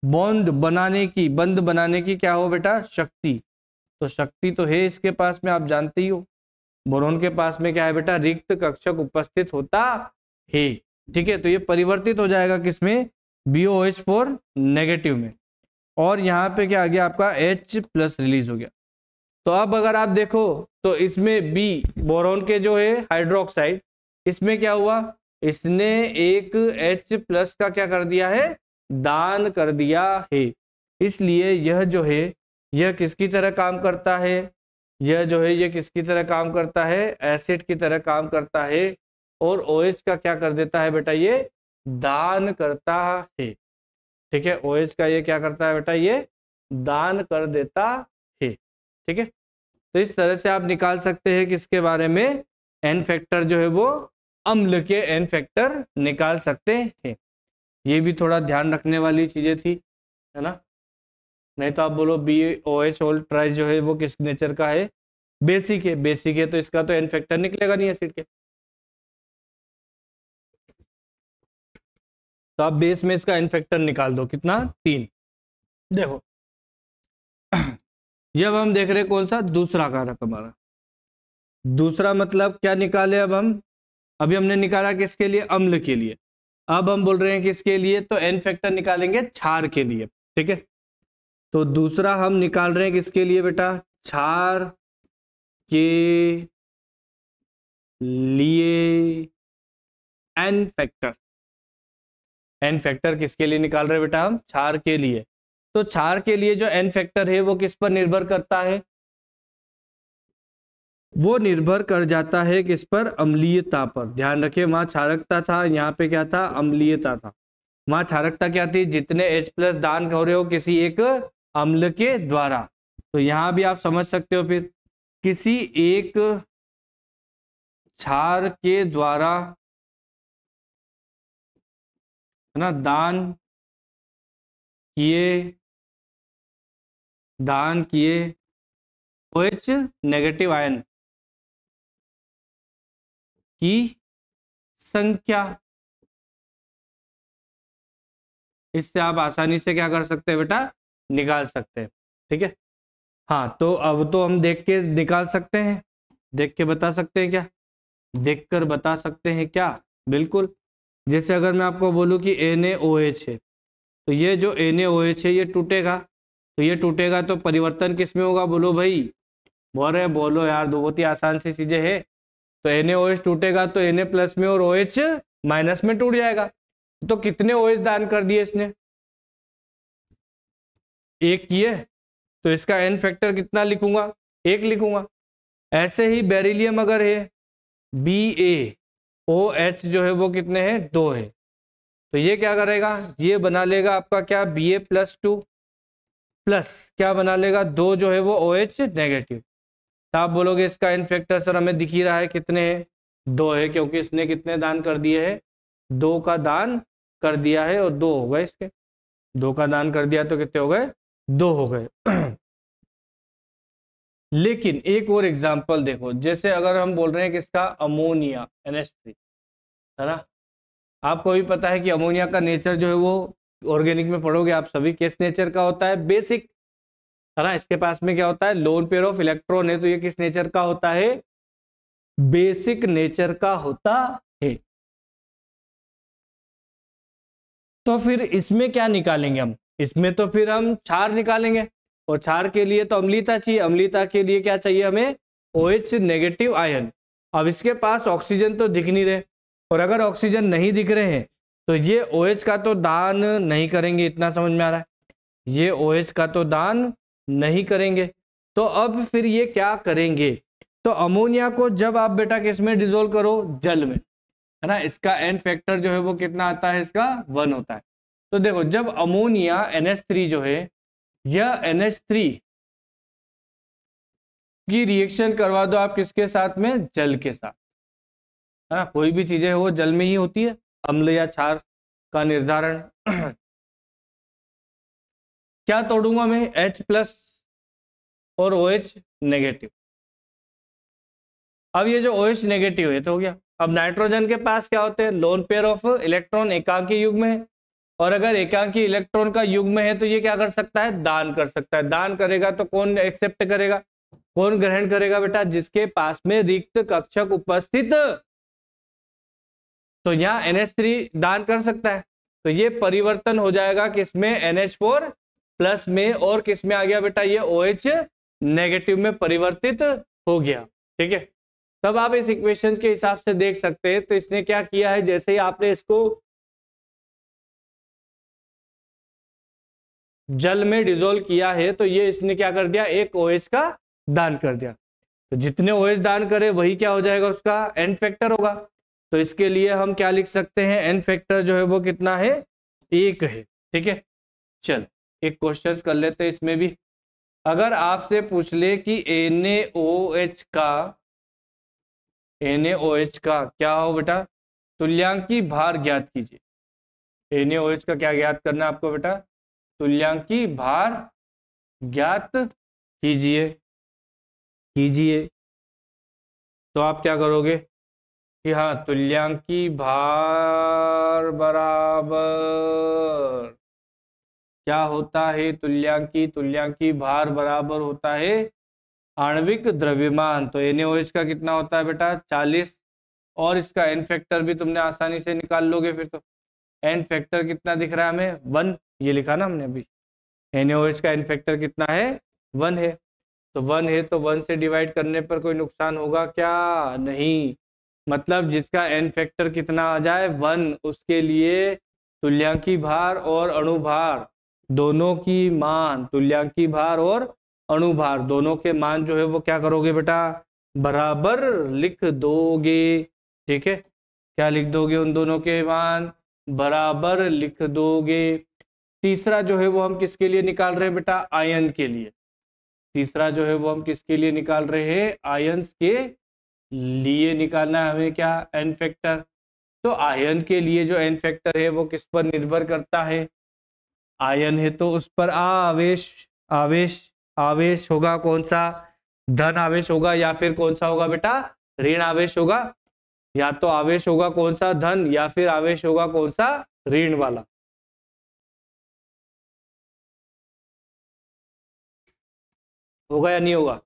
बंध बनाने की क्या हो बेटा, शक्ति। तो शक्ति तो है इसके पास में, आप जानते ही हो बोरॉन के पास में क्या है बेटा, रिक्त कक्षक उपस्थित होता है। ठीक है, तो ये परिवर्तित हो जाएगा किसमें, BOH4 नेगेटिव में, और यहाँ पे क्या आ गया आपका H+ रिलीज हो गया। तो अब अगर आप देखो तो इसमें बोरॉन के जो है हाइड्रोक्साइड, इसमें क्या हुआ, इसने एक H+ का क्या कर दिया है, दान कर दिया है। इसलिए यह जो है यह किसकी तरह काम करता है, यह जो है ये किसकी तरह काम करता है, एसिड की तरह काम करता है, और OH का क्या कर देता है बेटा, ये दान करता है। ठीक है, OH का ये क्या करता है बेटा, ये दान कर देता है। ठीक है, तो इस तरह से आप निकाल सकते हैं किसके बारे में, एन फैक्टर जो है वो अम्ल के एन फैक्टर निकाल सकते हैं। ये भी थोड़ा ध्यान रखने वाली चीजें थी, है ना, नहीं तो आप बोलो BOH होल ट्राइस जो है वो किस नेचर का है, बेसिक है। बेसिक है तो इसका तो एन फैक्टर निकलेगा नहीं एसिड के, तो आप बेस में इसका एन फैक्टर निकाल दो, कितना, 3। देखो जब हम देख रहे कौन सा, दूसरा कारक हमारा, दूसरा मतलब क्या निकाले, अब हम अभी हमने निकाला किसके लिए, अम्ल के लिए, अब हम बोल रहे हैं किसके लिए, तो एन फैक्टर निकालेंगे क्षार के लिए। ठीक है, तो दूसरा हम निकाल रहे हैं किसके लिए बेटा, क्षार के लिए एन फैक्टर। एन फैक्टर किसके लिए निकाल रहे हैं बेटा हम, क्षार के लिए। तो क्षार के लिए जो एन फैक्टर है वो किस पर निर्भर करता है, वो निर्भर कर जाता है किस पर, अम्लीयता पर। ध्यान रखिए, वहां क्षारकता था, यहाँ पे क्या था, अम्लीयता था। वहां क्षारकता क्या थी, जितने H+ दान हो रहे हो किसी एक अम्ल के द्वारा, तो यहां भी आप समझ सकते हो फिर किसी एक क्षार के द्वारा, है ना, दान किए OH नेगेटिव आयन की संख्या, इससे आप आसानी से क्या कर सकते हैं बेटा, निकाल सकते हैं। ठीक है, हाँ तो अब तो हम देख के निकाल सकते हैं, देख के बता सकते हैं क्या, देख कर बता सकते हैं क्या, बिल्कुल। जैसे अगर मैं आपको बोलूं कि NaOH है, तो ये जो NaOH है ये टूटेगा, तो ये टूटेगा तो परिवर्तन किस में होगा, बोलो भाई, बोल रहे बोलो यार, बहुत ही आसान सी चीजें है। तो NaOH टूटेगा तो Na+ में और OH- में टूट जाएगा। तो कितने OH दान कर दिए इसने, एक किए तो इसका एन फैक्टर कितना लिखूंगा, एक लिखूंगा। ऐसे ही बेरिलियम अगर है BaOH जो है वो कितने हैं, 2 है, तो ये क्या करेगा, ये बना लेगा आपका क्या Ba+2 प्लस क्या बना लेगा 2 जो है वो OH नेगेटिव। तो आप बोलोगे इसका एन फैक्टर सर हमें दिख ही रहा है कितने हैं, 2 है, क्योंकि इसने कितने दान कर दिए हैं, 2 का दान कर दिया है और 2 हो गए इसके, 2 का दान कर दिया तो कितने हो गए, 2 हो गए। लेकिन एक और एग्जांपल देखो, जैसे अगर हम बोल रहे हैं कि इसका अमोनिया NH3 है ना, आपको भी पता है कि अमोनिया का नेचर जो है वो ऑर्गेनिक में पढ़ोगे आप सभी, किस नेचर का होता है, बेसिक है ना। इसके पास में क्या होता है, लोन पेयर ऑफ इलेक्ट्रॉन है, तो ये किस नेचर का होता है, बेसिक नेचर का होता है। तो फिर इसमें क्या निकालेंगे हम, इसमें तो फिर हम क्षार निकालेंगे, और क्षार के लिए तो अम्लीता चाहिए, अम्लीता के लिए क्या चाहिए हमें, OH नेगेटिव आयन। अब इसके पास ऑक्सीजन तो दिख नहीं रहे, और अगर ऑक्सीजन नहीं दिख रहे हैं तो ये OH का तो दान नहीं करेंगे, इतना समझ में आ रहा है, ये OH का तो दान नहीं करेंगे। तो अब फिर ये क्या करेंगे, तो अमोनिया को जब आप बेटा किस में डिजोल्व करो, जल में, है ना, इसका एन फैक्टर जो है वो कितना आता है, इसका 1 होता है। तो देखो जब अमोनिया NH3 जो है, यह NH3 की रिएक्शन करवा दो आप किसके साथ में, जल के साथ, है ना, कोई भी चीजें वो जल में ही होती है, अम्ल या क्षार का निर्धारण। क्या तोड़ूंगा मैं, H+ और OH नेगेटिव। अब ये जो OH नेगेटिव है तो हो गया। अब नाइट्रोजन के पास क्या होते हैं, लोन पेयर ऑफ इलेक्ट्रॉन एकांकी युग्म है, और अगर एकांकी इलेक्ट्रॉन का युग्म है तो ये क्या कर सकता है, दान कर सकता है। दान करेगा तो कौन एक्सेप्ट करेगा, कौन ग्रहण करेगा बेटा, जिसके पास में रिक्त कक्षक उपस्थित, तो यहाँ NH3 दान कर सकता है, तो ये परिवर्तन हो जाएगा किसमें, NH4+ में, और किसमें आ गया बेटा, ये OH नेगेटिव में परिवर्तित हो गया। ठीक है, तब आप इस इक्वेशन के हिसाब से देख सकते हैं। तो इसने क्या किया है, जैसे ही आपने इसको जल में डिजोल्व किया है तो ये इसने क्या कर दिया, एक OH का दान कर दिया। तो जितने OH दान करे वही क्या हो जाएगा, उसका एन फैक्टर होगा। तो इसके लिए हम क्या लिख सकते हैं, एन फैक्टर जो है वो कितना है, 1 है। ठीक है, चल एक क्वेश्चन कर लेते हैं इसमें भी। अगर आपसे पूछ ले कि NaOH का क्या हो बेटा, तुल्यांकी भार ज्ञात कीजिए। NaOH का क्या ज्ञात करना है आपको बेटा, तुल्यांकी भार ज्ञात कीजिए। तो आप क्या करोगे कि हाँ, तुल्यांकी भार बराबर क्या होता है, तुल्यांकी भार बराबर होता है आणविक द्रव्यमान। तो NaOH का कितना होता है बेटा, 40, और इसका एन फैक्टर भी तुमने आसानी से निकाल लोगे। फिर तो एन फैक्टर कितना दिख रहा है हमें, 1, ये लिखा ना हमने अभी, NaOH का एन फैक्टर कितना है, 1 है। तो 1 है तो 1 से डिवाइड करने पर कोई नुकसान होगा क्या, नहीं, मतलब जिसका एन फैक्टर कितना आ जाए 1, उसके लिए तुल्यांकी भार और अणुभार दोनों की मान, तुल्यांकी भार और अणुभार दोनों के मान जो है वो क्या करोगे बेटा, बराबर लिख दोगे। ठीक है, क्या लिख दोगे, उन दोनों के मान बराबर लिख दोगे। तीसरा जो है वो हम किसके लिए निकाल रहे हैं बेटा, आयन के लिए। तीसरा जो है वो हम किसके लिए निकाल रहे हैं, आयंस के लिए निकालना है हमें क्या, एन फैक्टर। तो आयन के लिए जो एन फैक्टर है वो किस पर निर्भर करता है, आयन है तो उस पर आवेश आवेश आवेश होगा, कौन सा, धन आवेश होगा, या फिर कौन सा होगा बेटा, ऋण आवेश होगा। या तो आवेश होगा कौन सा, धन, या फिर आवेश होगा कौन सा, ऋण वाला। होगा या नहीं होगा,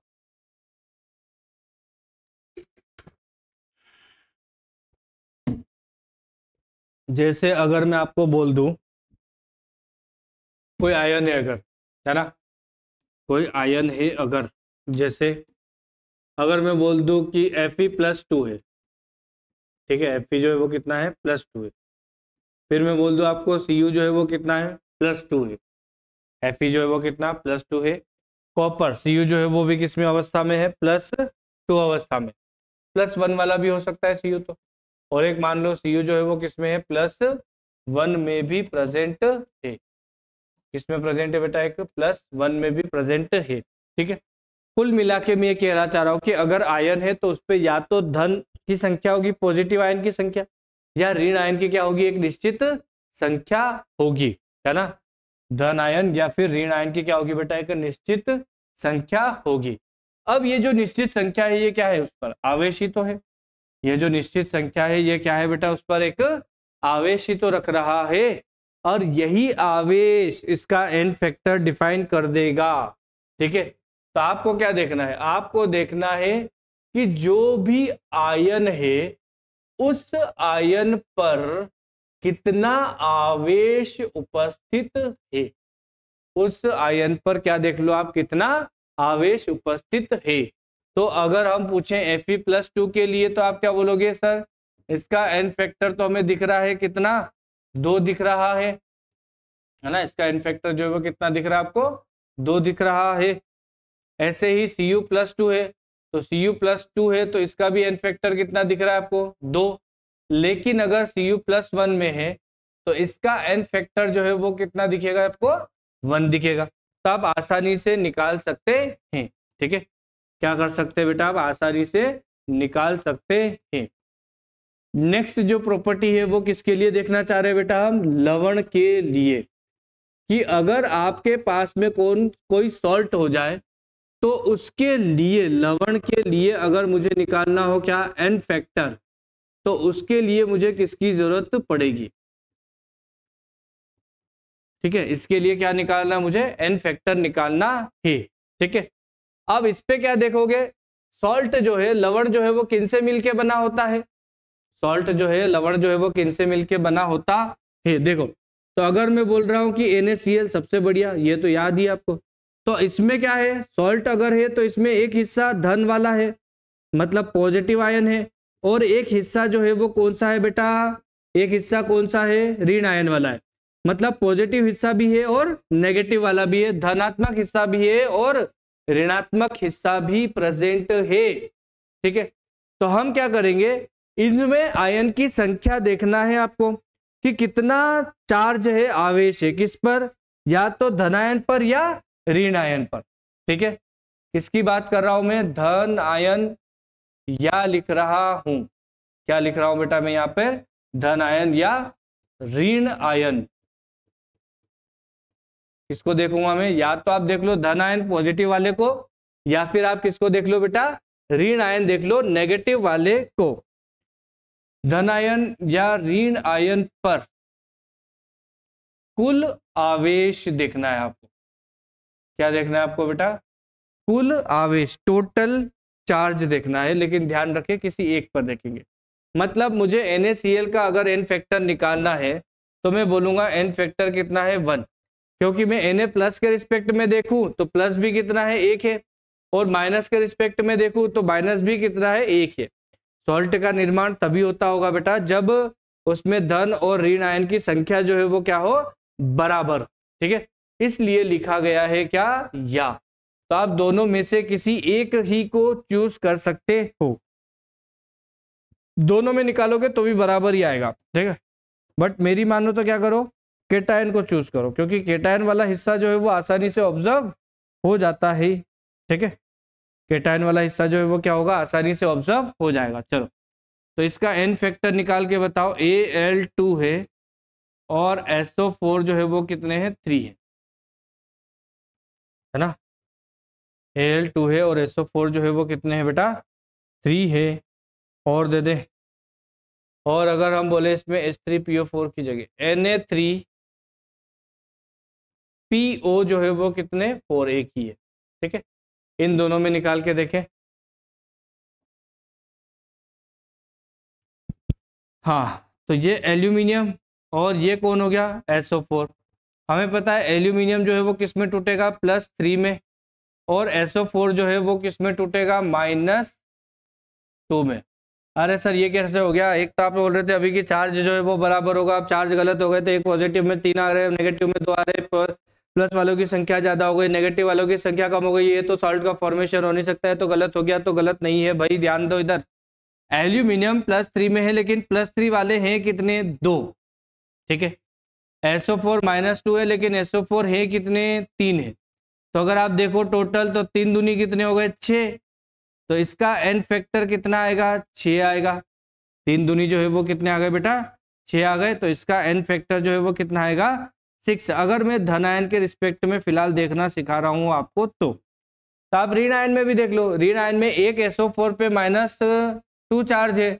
जैसे अगर मैं आपको बोल दूं कोई आयन है अगर, है ना, कोई आयन है अगर, जैसे अगर मैं बोल दूं कि Fe+2 है, ठीक है, Fe जो है वो कितना है, +2 है। फिर मैं बोल दूं आपको Cu जो है वो कितना है, +2 है। Fe जो है वो कितना +2 है। कॉपर Cu जो है वो भी किस में अवस्था में है, +2 अवस्था में। +1 वाला भी हो सकता है Cu तो। और एक मान लो Cu जो है वो किस में है, +1 में भी प्रेजेंट है। किसमें प्रेजेंट है बेटा, एक +1 में भी प्रेजेंट है। ठीक है, कुल मिला के मैं ये कहना चाह रहा हूं कि अगर आयन है तो उस पर या तो धन की संख्या होगी, पॉजिटिव आयन की संख्या, या ऋण आयन की क्या होगी, एक निश्चित संख्या होगी, है ना। धन आयन या फिर ऋण आयन की क्या होगी बेटा, एक निश्चित संख्या होगी। अब ये जो निश्चित संख्या है ये क्या है, उस पर आवेश ही तो है। ये जो निश्चित संख्या है ये क्या है बेटा, उस पर एक आवेश ही तो रख रहा है, और यही आवेश इसका एन फैक्टर डिफाइन कर देगा। ठीक है, तो आपको क्या देखना है, आपको देखना है कि जो भी आयन है उस आयन पर कितना आवेश उपस्थित है। उस आयन पर क्या देख लो आप, कितना आवेश उपस्थित है। तो अगर हम पूछें Fe+2 के लिए तो आप क्या बोलोगे, सर इसका एन फैक्टर तो हमें दिख रहा है कितना, 2 दिख रहा है ना। इसका एन फैक्टर जो है वो कितना दिख रहा है आपको, 2 दिख रहा है। ऐसे ही Cu+2 है, तो Cu+2 है तो इसका भी एन फैक्टर कितना दिख रहा है आपको, 2। लेकिन अगर Cu+1 में है तो इसका एन फैक्टर जो है वो कितना दिखेगा आपको, 1 दिखेगा। तो आप आसानी से निकाल सकते हैं। ठीक है, क्या कर सकते हैं बेटा, आप आसानी से निकाल सकते हैं। नेक्स्ट जो प्रॉपर्टी है वो किसके लिए देखना चाह रहे हैं बेटा, हम लवण के लिए, कि अगर आपके पास में कोई सॉल्ट हो जाए तो उसके लिए, लवण के लिए अगर मुझे निकालना हो क्या, एन फैक्टर, तो उसके लिए मुझे किसकी जरूरत पड़ेगी। ठीक है, इसके लिए क्या निकालना, मुझे एन फैक्टर निकालना है। ठीक है, अब इस पे क्या देखोगे, सॉल्ट जो है, लवण जो है वो किन से मिलके बना होता है, सॉल्ट जो है, लवण जो है वो किन से मिलके बना होता है। देखो, तो अगर मैं बोल रहा हूं कि NaCl सबसे बढ़िया, ये तो याद ही आपको। तो इसमें क्या है, सॉल्ट अगर है तो इसमें एक हिस्सा धन वाला है, मतलब पॉजिटिव आयन है, और एक हिस्सा जो है वो कौन सा है बेटा, एक हिस्सा कौन सा है, ऋण आयन वाला है। मतलब पॉजिटिव हिस्सा भी है और नेगेटिव वाला भी है, धनात्मक हिस्सा भी है और ऋणात्मक हिस्सा भी प्रेजेंट है। ठीक है, तो हम क्या करेंगे, इनमें आयन की संख्या देखना है आपको कि कितना चार्ज है, आवेश है किस पर, या तो धनायन पर या ऋण आयन पर। ठीक है, किसकी बात कर रहा हूं मैं, धन आयन, या लिख रहा हूं, क्या लिख रहा हूं बेटा मैं यहां पर, धन आयन या ऋण आयन। किसको देखूंगा मैं, या तो आप देख लो धन आयन पॉजिटिव वाले को, या फिर आप किसको देख लो बेटा, ऋण आयन देख लो नेगेटिव वाले को। धन आयन या ऋण आयन पर कुल आवेश देखना है आपको। क्या देखना है आपको बेटा, कुल आवेश, टोटल चार्ज देखना है। लेकिन ध्यान रखें किसी एक पर देखेंगे। मतलब मुझे NaCl का अगर एन फैक्टर निकालना है तो मैं बोलूंगा एन फैक्टर कितना है, 1, क्योंकि मैं Na+ के रिस्पेक्ट में देखूं तो प्लस भी कितना है, 1 है, और माइनस के रिस्पेक्ट में देखूं तो माइनस भी कितना है, 1 है। सॉल्ट का निर्माण तभी होता होगा बेटा जब उसमें धन और ऋण आयन की संख्या जो है वो क्या हो, बराबर। ठीक है, इसलिए लिखा गया है क्या, या। तो आप दोनों में से किसी एक ही को चूज कर सकते हो, दोनों में निकालोगे तो भी बराबर ही आएगा। ठीक है, बट मेरी मानो तो क्या करो, केटायन को चूज करो, क्योंकि केटायन वाला हिस्सा जो है वो आसानी से ऑब्जर्व हो जाता है। ठीक है, केटायन वाला हिस्सा जो है वो क्या होगा, आसानी से ऑब्जर्व हो जाएगा। चलो, तो इसका एन फैक्टर निकाल के बताओ। Al2 है और SO4 जो है वो कितने हैं, 3 है ना। Al2 है और SO4 जो है वो कितने हैं बेटा, 3 है। और दे दे, और अगर हम बोले इसमें H3PO4 की जगह Na3PO जो है वो कितने, 4, एक ही है। ठीक है, इन दोनों में निकाल के देखें। हाँ, तो ये एल्यूमिनियम और ये कौन हो गया, SO4। हमें पता है एल्यूमिनियम जो है वो किस में टूटेगा, +3 में, और SO4 जो है वो किस में टूटेगा, -2 में। अरे सर ये कैसे हो गया, एक तो आप बोल रहे थे अभी कि चार्ज जो है वो बराबर होगा, अब चार्ज गलत हो गए थे, एक पॉजिटिव में 3 आ रहे हैं, नेगेटिव में 2 आ रहे हैं, प्लस वालों की संख्या ज्यादा हो गई, नेगेटिव वालों की संख्या कम हो गई, ये तो सॉल्ट का फॉर्मेशन हो नहीं सकता है, तो गलत हो गया। तो गलत नहीं है भाई, ध्यान दो इधर। एल्यूमिनियम +3 में है, लेकिन +3 वाले हैं कितने? 2। ठीक है। SO4 -2 है, लेकिन SO4 है कितने? 3 है। तो अगर आप देखो टोटल, तो 3 दूनी कितने हो गए? 6। तो इसका n फैक्टर कितना आएगा? 6 आएगा। 3 दूनी जो है वो कितने आ गए बेटा? 6 आ गए। तो इसका n फैक्टर जो है वो कितना आएगा? 6। अगर मैं धन आयन के रिस्पेक्ट में फिलहाल देखना सिखा रहा हूं आपको, तो आप ऋण आयन में भी देख लो। ऋण आयन में एक SO4 पे -2 चार्ज है,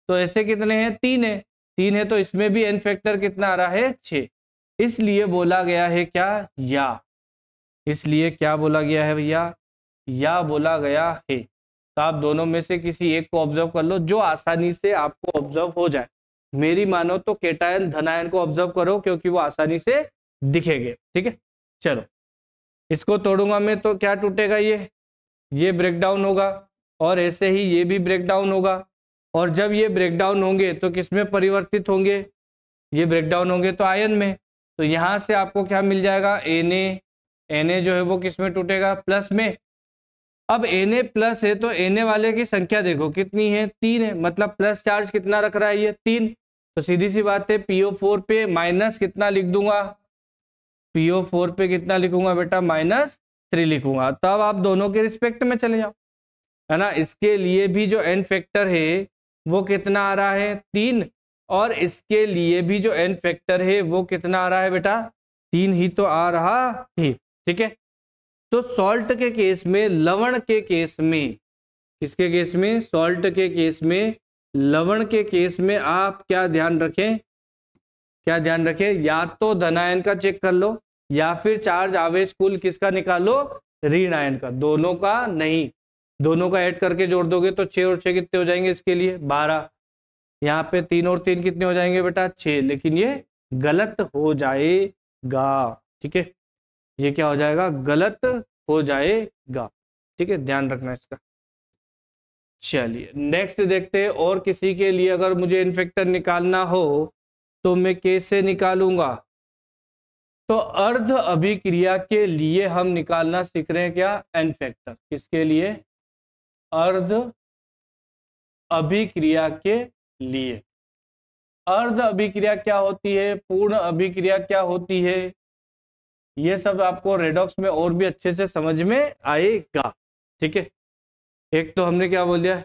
तो ऐसे कितने हैं? 3 है। 3 है, तो इसमें भी n फैक्टर कितना आ रहा है? 6। इसलिए बोला गया है क्या? या। इसलिए क्या बोला गया है भैया? या बोला गया है। तो आप दोनों में से किसी एक को ऑब्जर्व कर लो, जो आसानी से आपको ऑब्जर्व हो जाए। मेरी मानो तो केटायन धनायन को ऑब्जर्व करो, क्योंकि वो आसानी से दिखेंगे। ठीक है, चलो इसको तोड़ूंगा मैं, तो क्या टूटेगा? ये ब्रेक डाउन होगा, और ऐसे ही ये भी ब्रेक डाउन होगा। और जब ये ब्रेक डाउन होंगे तो किस में परिवर्तित होंगे? ये ब्रेक डाउन होंगे तो आयन में। तो यहां से आपको क्या मिल जाएगा? Na जो है वो किस में टूटेगा? प्लस में। अब Na प्लस है, तो Na वाले की संख्या देखो कितनी है? 3 है। मतलब प्लस चार्ज कितना रख रहा है? ये 3। तो सीधी सी बात है, PO4 पे माइनस कितना लिख दूंगा? PO4 पे कितना लिखूंगा बेटा? -3 लिखूंगा। तब आप दोनों के रिस्पेक्ट में चले जाओ, है ना। इसके लिए भी जो n फैक्टर है वो कितना आ रहा है? 3। और इसके लिए भी जो n फैक्टर है वो कितना आ रहा है बेटा? 3 ही तो आ रहा है। ठीक है। तो सॉल्ट के केस में, लवण के केस में, किसके केस में? सॉल्ट के केस में। लवण के केस में आप क्या ध्यान रखें? क्या ध्यान रखें? या तो धनायन का चेक कर लो, या फिर चार्ज आवेश कुल किसका निकालो? ऋण आयन का। दोनों का नहीं, दोनों का ऐड करके जोड़ दोगे तो 6 और 6 कितने हो जाएंगे? इसके लिए 12। यहाँ पे 3 और 3 कितने हो जाएंगे बेटा? 6। लेकिन ये गलत हो जाएगा। ठीक है, ये क्या हो जाएगा? गलत हो जाएगा। ठीक है, ध्यान रखना इसका। चलिए नेक्स्ट देखते हैं। और किसी के लिए अगर मुझे इन्फेक्टर निकालना हो तो मैं कैसे निकालूंगा? तो अर्ध अभिक्रिया के लिए हम निकालना सीख रहे हैं क्या? N factor. किसके लिए? अर्ध अभिक्रिया के लिए। अर्ध अभिक्रिया क्या होती है? पूर्ण अभिक्रिया क्या होती है? ये सब आपको रेडॉक्स में और भी अच्छे से समझ में आएगा। ठीक है, एक तो हमने क्या बोल दिया?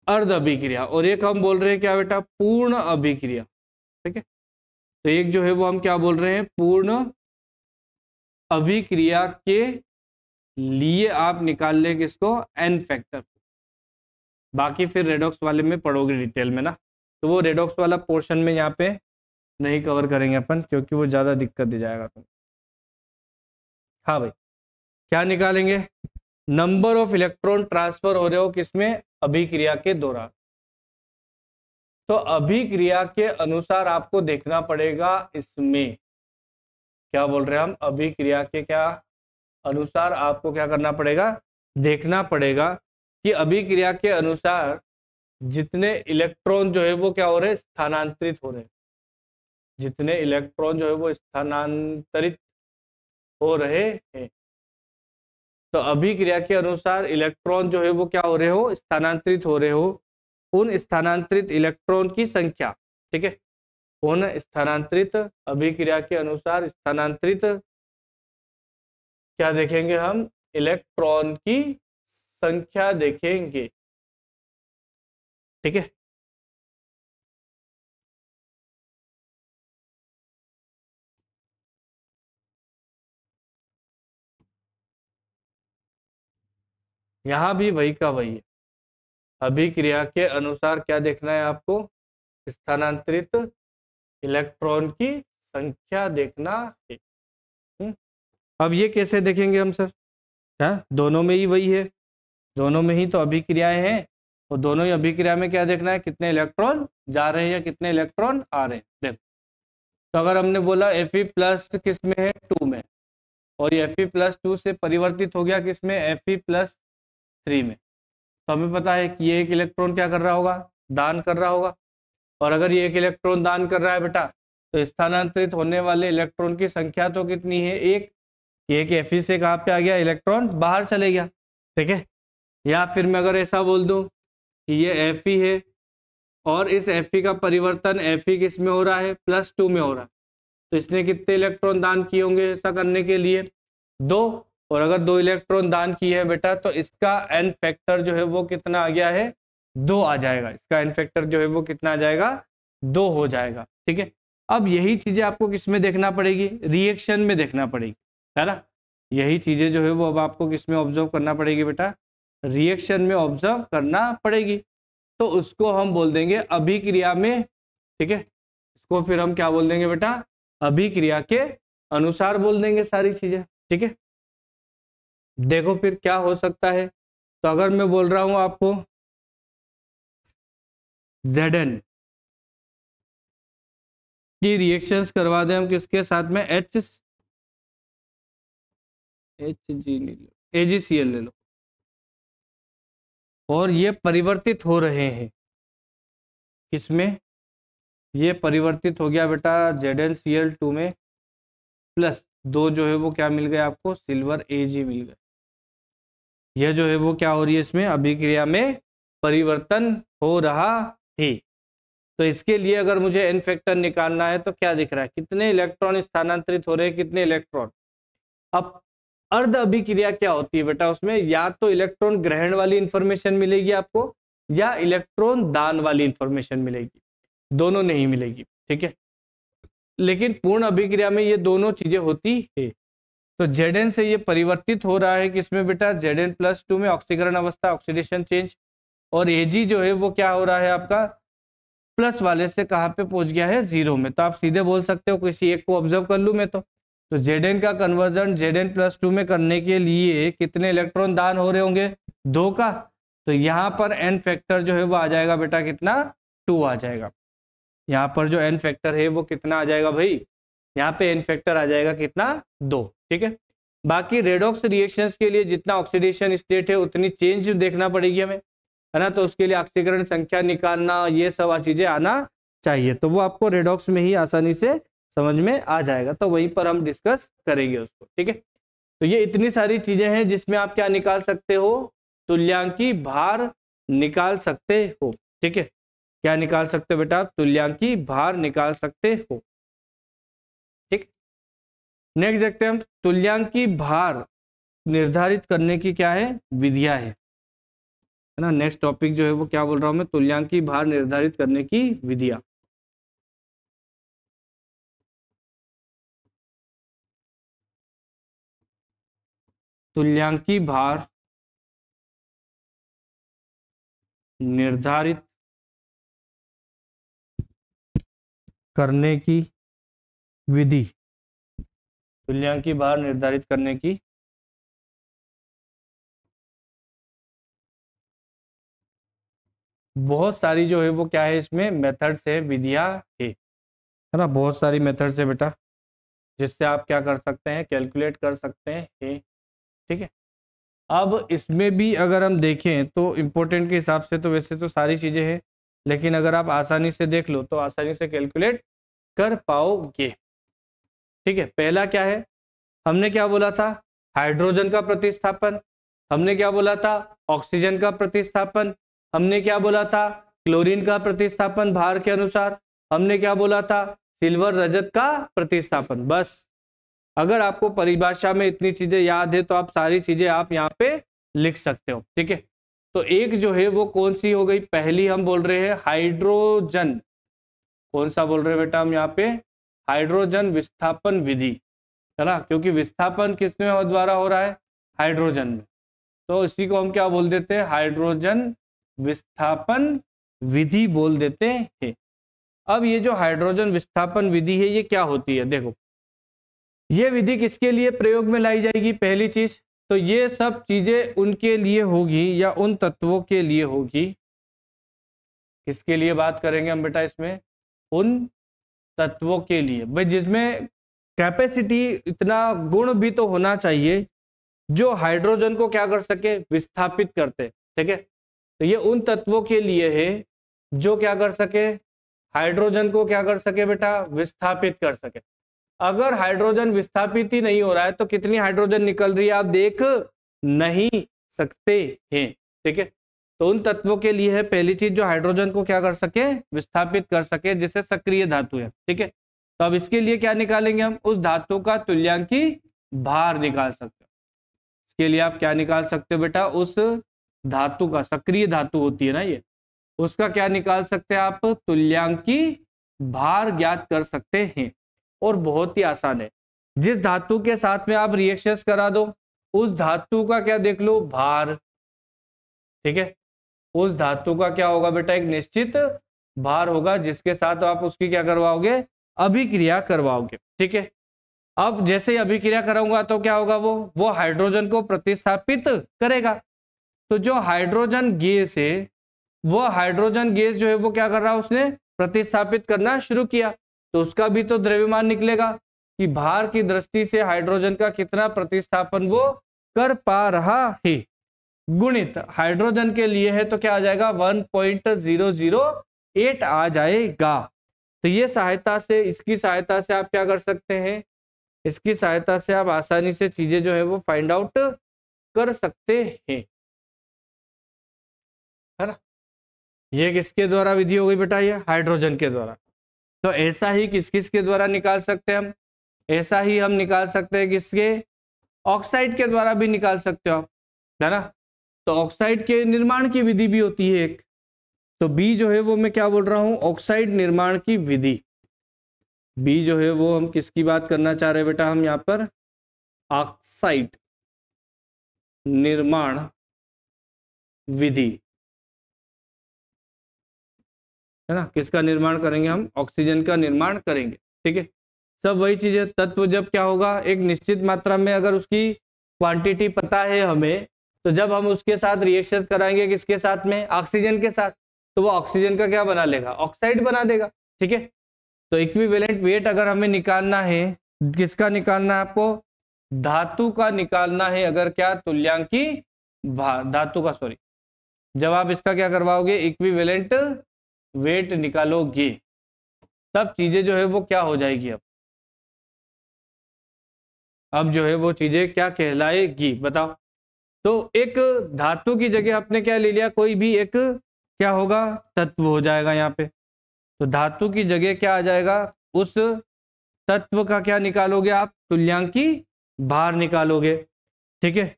अर्ध अभिक्रिया, और एक हम बोल रहे हैं क्या बेटा? पूर्ण अभिक्रिया। ठीक है, तो एक जो है वो हम क्या बोल रहे हैं? पूर्ण अभिक्रिया के लिए आप निकाल लें किसको? N factor. बाकी फिर रेडॉक्स वाले में पढ़ोगे डिटेल में ना, तो वो रेडॉक्स वाला पोर्शन में यहाँ पे नहीं कवर करेंगे अपन, क्योंकि वो ज़्यादा दिक्कत दे जाएगा तुम। हाँ भाई, क्या निकालेंगे? नंबर ऑफ इलेक्ट्रॉन ट्रांसफर हो रहे हो किसमें? अभिक्रिया के दौरान। तो अभिक्रिया के अनुसार आपको देखना पड़ेगा इसमें, क्या बोल रहे हैं हम? अभिक्रिया के क्या अनुसार आपको क्या करना पड़ेगा? देखना पड़ेगा कि अभिक्रिया के अनुसार जितने इलेक्ट्रॉन जो है वो क्या हो रहे हैं? स्थानांतरित हो रहे हैं। जितने इलेक्ट्रॉन जो है वो स्थानांतरित हो रहे हैं। तो अभिक्रिया के अनुसार इलेक्ट्रॉन जो है वो क्या हो रहे हो? स्थानांतरित हो रहे हो। उन स्थानांतरित इलेक्ट्रॉन की संख्या, ठीक है, उन स्थानांतरित, अभिक्रिया के अनुसार स्थानांतरित क्या देखेंगे हम? इलेक्ट्रॉन की संख्या देखेंगे। ठीक है, यहां भी वही का वही है। अभिक्रिया के अनुसार क्या देखना है आपको? स्थानांतरित इलेक्ट्रॉन की संख्या देखना है। अब ये कैसे देखेंगे हम सर? क्या दोनों में ही वही है? दोनों में ही तो अभिक्रियाएं हैं, और दोनों ही अभिक्रिया में क्या देखना है? कितने इलेक्ट्रॉन जा रहे हैं या कितने इलेक्ट्रॉन आ रहे हैं। देखो, तो अगर हमने बोला Fe+ किस में है? 2 में, और ये Fe+2 से परिवर्तित हो गया किस में? Fe+3 में। तो हमें पता है कि ये एक इलेक्ट्रॉन क्या कर रहा होगा? दान कर रहा होगा। और अगर ये एक इलेक्ट्रॉन दान कर रहा है बेटा, तो स्थानांतरित होने वाले इलेक्ट्रॉन की संख्या तो कितनी है, एक Fe से कहाँ पे आ गया, इलेक्ट्रॉन बाहर चले गया। ठीक है, या फिर मैं अगर ऐसा बोल दूं कि ये Fe है और इस Fe का परिवर्तन Fe किस में हो रहा है, +2 में हो रहा है, तो इसने कितने इलेक्ट्रॉन दान किए होंगे ऐसा करने के लिए, 2। और अगर 2 इलेक्ट्रॉन दान किए हैं बेटा, तो इसका n फैक्टर जो है वो कितना आ गया है, 2 आ जाएगा। इसका n फैक्टर जो है वो कितना आ जाएगा, 2 हो जाएगा। ठीक है, अब यही चीजें आपको किस में देखना पड़ेगी, रिएक्शन में देखना पड़ेगी, है ना। यही चीजें जो है वो अब आपको किस में ऑब्जर्व करना पड़ेगी बेटा, रिएक्शन में ऑब्जर्व करना पड़ेगी। तो उसको हम बोल देंगे अभिक्रिया में। ठीक है, इसको फिर हम क्या बोल देंगे बेटा, अभिक्रिया के अनुसार बोल देंगे सारी चीजें। ठीक है, देखो फिर क्या हो सकता है। तो अगर मैं बोल रहा हूं आपको Zn की रिएक्शंस करवा दें हम किसके साथ में, HG ले लो, AgCl ले लो, और ये परिवर्तित हो रहे हैं किसमें, ये परिवर्तित हो गया बेटा ZnCl2 में, +2 जो है वो क्या मिल गया आपको, सिल्वर Ag मिल गया। यह जो है वो क्या हो रही है, इसमें अभिक्रिया में परिवर्तन हो रहा है। तो इसके लिए अगर मुझे n फैक्टर निकालना है तो क्या दिख रहा है, कितने इलेक्ट्रॉन स्थानांतरित हो रहे हैं, कितने इलेक्ट्रॉन। अब अर्ध अभिक्रिया क्या होती है बेटा, उसमें या तो इलेक्ट्रॉन ग्रहण वाली इंफॉर्मेशन मिलेगी आपको, या इलेक्ट्रॉन दान वाली इंफॉर्मेशन मिलेगी, दोनों नहीं मिलेगी। ठीक है, लेकिन पूर्ण अभिक्रिया में ये दोनों चीजें होती है। तो Zn से ये परिवर्तित हो रहा है किसमें बेटा, Zn+2 में ऑक्सीकरण अवस्था, ऑक्सीडेशन चेंज, और Ag जो है वो क्या हो रहा है आपका, प्लस वाले से कहाँ पे पहुंच गया है, 0 में। तो आप सीधे बोल सकते हो, किसी एक को ऑब्जर्व कर लूं मैं तो Zn का कन्वर्जन Zn+2 में करने के लिए कितने इलेक्ट्रॉन दान हो रहे होंगे, 2 का। तो यहाँ पर n फैक्टर जो है वो आ जाएगा बेटा कितना, 2 आ जाएगा। यहाँ पर जो n फैक्टर है वो कितना आ जाएगा भाई, यहाँ पे n फैक्टर आ जाएगा कितना, 2। ठीक है, बाकी रेडॉक्स रिएक्शंस के लिए जितना ऑक्सीडेशन स्टेट है उतनी चेंज देखना पड़ेगी हमें, है ना। तो उसके लिए ऑक्सीकरण संख्या निकालना, ये सब चीजें आना चाहिए, तो वो आपको रेडॉक्स में ही आसानी से समझ में आ जाएगा। तो वहीं पर हम डिस्कस करेंगे उसको। ठीक है, तो ये इतनी सारी चीजें हैं जिसमें आप क्या निकाल सकते हो, तुल्यांकी भार निकाल सकते हो। ठीक है, क्या निकाल सकते हो बेटा, तुल्यांकी भार निकाल सकते हो। ठीक, नेक्स्ट देखते हैं हम, तुल्यांकी भार निर्धारित करने की क्या है, विधियां है ना। नेक्स्ट टॉपिक जो है वो क्या बोल रहा हूं मैं, तुल्यांकी भार निर्धारित करने की विधियां। तुल्यांकी भार निर्धारित करने की विधि, तुल्यांकी भार निर्धारित करने की बहुत सारी जो है वो क्या है, इसमें मेथड्स है, विधियां है ना। बहुत सारी मेथड्स है बेटा जिससे आप क्या कर सकते हैं, कैलकुलेट कर सकते हैं। ठीक है, अब इसमें भी अगर हम देखें तो इम्पोर्टेंट के हिसाब से तो वैसे तो सारी चीजें हैं, लेकिन अगर आप आसानी से देख लो तो आसानी से कैलकुलेट कर पाओगे। ठीक है, पहला क्या है, हमने क्या बोला था, हाइड्रोजन का प्रतिस्थापन, हमने क्या बोला था, ऑक्सीजन का प्रतिस्थापन, हमने क्या बोला था, क्लोरीन का प्रतिस्थापन भार के अनुसार, हमने क्या बोला था, सिल्वर रजत का प्रतिस्थापन। बस अगर आपको परिभाषा में इतनी चीजें याद है तो आप सारी चीजें आप यहाँ पे लिख सकते हो। ठीक है, तो एक जो है वो कौन सी हो गई, पहली हम बोल रहे हैं हाइड्रोजन, कौन सा बोल रहे हैं बेटा हम यहाँ पे, हाइड्रोजन विस्थापन विधि, है ना, क्योंकि विस्थापन किसमें द्वारा हो रहा है, हाइड्रोजन में। तो इसी को हम क्या बोल देते हैं, हाइड्रोजन विस्थापन विधि बोल देते हैं। अब ये जो हाइड्रोजन विस्थापन विधि है ये क्या होती है, देखो ये विधि किसके लिए प्रयोग में लाई जाएगी, पहली चीज तो ये सब चीजें उनके लिए होगी या उन तत्वों के लिए होगी, किसके लिए बात करेंगे हम बेटा इसमें, उन तत्वों के लिए भाई जिसमें कैपेसिटी, इतना गुण भी तो होना चाहिए जो हाइड्रोजन को क्या कर सके, विस्थापित करते। ठीक है, तो ये उन तत्वों के लिए है जो क्या कर सके, हाइड्रोजन को क्या कर सके बेटा, विस्थापित कर सके। अगर हाइड्रोजन विस्थापित ही नहीं हो रहा है तो कितनी हाइड्रोजन निकल रही है आप देख नहीं सकते हैं। ठीक है, तो उन तत्वों के लिए है पहली चीज जो हाइड्रोजन को क्या कर सके, विस्थापित कर सके, जिसे सक्रिय धातु है। ठीक है, तो अब इसके लिए क्या निकालेंगे हम, उस धातु का तुल्यांकी भार निकाल सकते हो। इसके लिए आप क्या निकाल सकते हो बेटा, उस धातु का, सक्रिय धातु होती है ना ये, उसका क्या निकाल सकते हैं आप, तुल्यांकी भार ज्ञात कर सकते हैं। और बहुत ही आसान है, जिस धातु के साथ में आप रिएक्शंस करा दो उस धातु का क्या देख लो, भार। ठीक है, उस धातु का क्या होगा बेटा, एक निश्चित भार होगा जिसके साथ आप उसकी क्या करवाओगे, अभिक्रिया करवाओगे। ठीक है, अब जैसे ही अभिक्रिया कराऊंगा तो क्या होगा, वो हाइड्रोजन को प्रतिस्थापित करेगा। तो जो हाइड्रोजन गैस है, वो हाइड्रोजन गैस जो है वो क्या कर रहा है, उसने प्रतिस्थापित करना शुरू किया, तो उसका भी तो द्रव्यमान निकलेगा कि भार की दृष्टि से हाइड्रोजन का कितना प्रतिस्थापन वो कर पा रहा है। गुणित हाइड्रोजन के लिए है तो क्या आ जाएगा, 1.008 आ जाएगा। तो ये सहायता से, इसकी सहायता से आप क्या कर सकते हैं, इसकी सहायता से आप आसानी से चीजें जो है वो फाइंड आउट कर सकते हैं, है ना। ये किसके द्वारा विधि हो गई बेटा, ये हाइड्रोजन के द्वारा। तो ऐसा ही किस किस के द्वारा निकाल सकते हैं हम, ऐसा ही हम निकाल सकते हैं किसके, ऑक्साइड के द्वारा भी निकाल सकते हो आप, है ना। तो ऑक्साइड के निर्माण की विधि भी होती है एक, तो बी जो है वो मैं क्या बोल रहा हूं, ऑक्साइड निर्माण की विधि। बी जो है वो हम किसकी बात करना चाह रहे हैं बेटा, हम यहाँ पर ऑक्साइड निर्माण विधि, है ना। किसका निर्माण करेंगे हम, ऑक्सीजन का निर्माण करेंगे। ठीक है, सब वही चीज है। तत्व जब क्या होगा, एक निश्चित मात्रा में अगर उसकी क्वांटिटी पता है हमें, तो जब हम उसके साथ रिएक्शन कराएंगे किसके साथ में, ऑक्सीजन के साथ, तो वो ऑक्सीजन का क्या बना लेगा, ऑक्साइड बना देगा। ठीक है, तो इक्विवेलेंट वेट अगर हमें निकालना है, किसका निकालना है आपको, धातु का निकालना है। अगर क्या, तुल्यांकी धातु का, सॉरी, जब आप इसका क्या करवाओगे, इक्विवेलेंट वेट निकालोगे, तब चीजें जो है वो क्या हो जाएगी, अब जो है वो चीजें क्या कहलाएगी बताओ। तो एक धातु की जगह आपने क्या ले लिया, कोई भी एक क्या होगा, तत्व हो जाएगा यहाँ पे। तो धातु की जगह क्या आ जाएगा, उस तत्व का क्या निकालोगे आप, तुल्यांकी भार निकालोगे। ठीक है,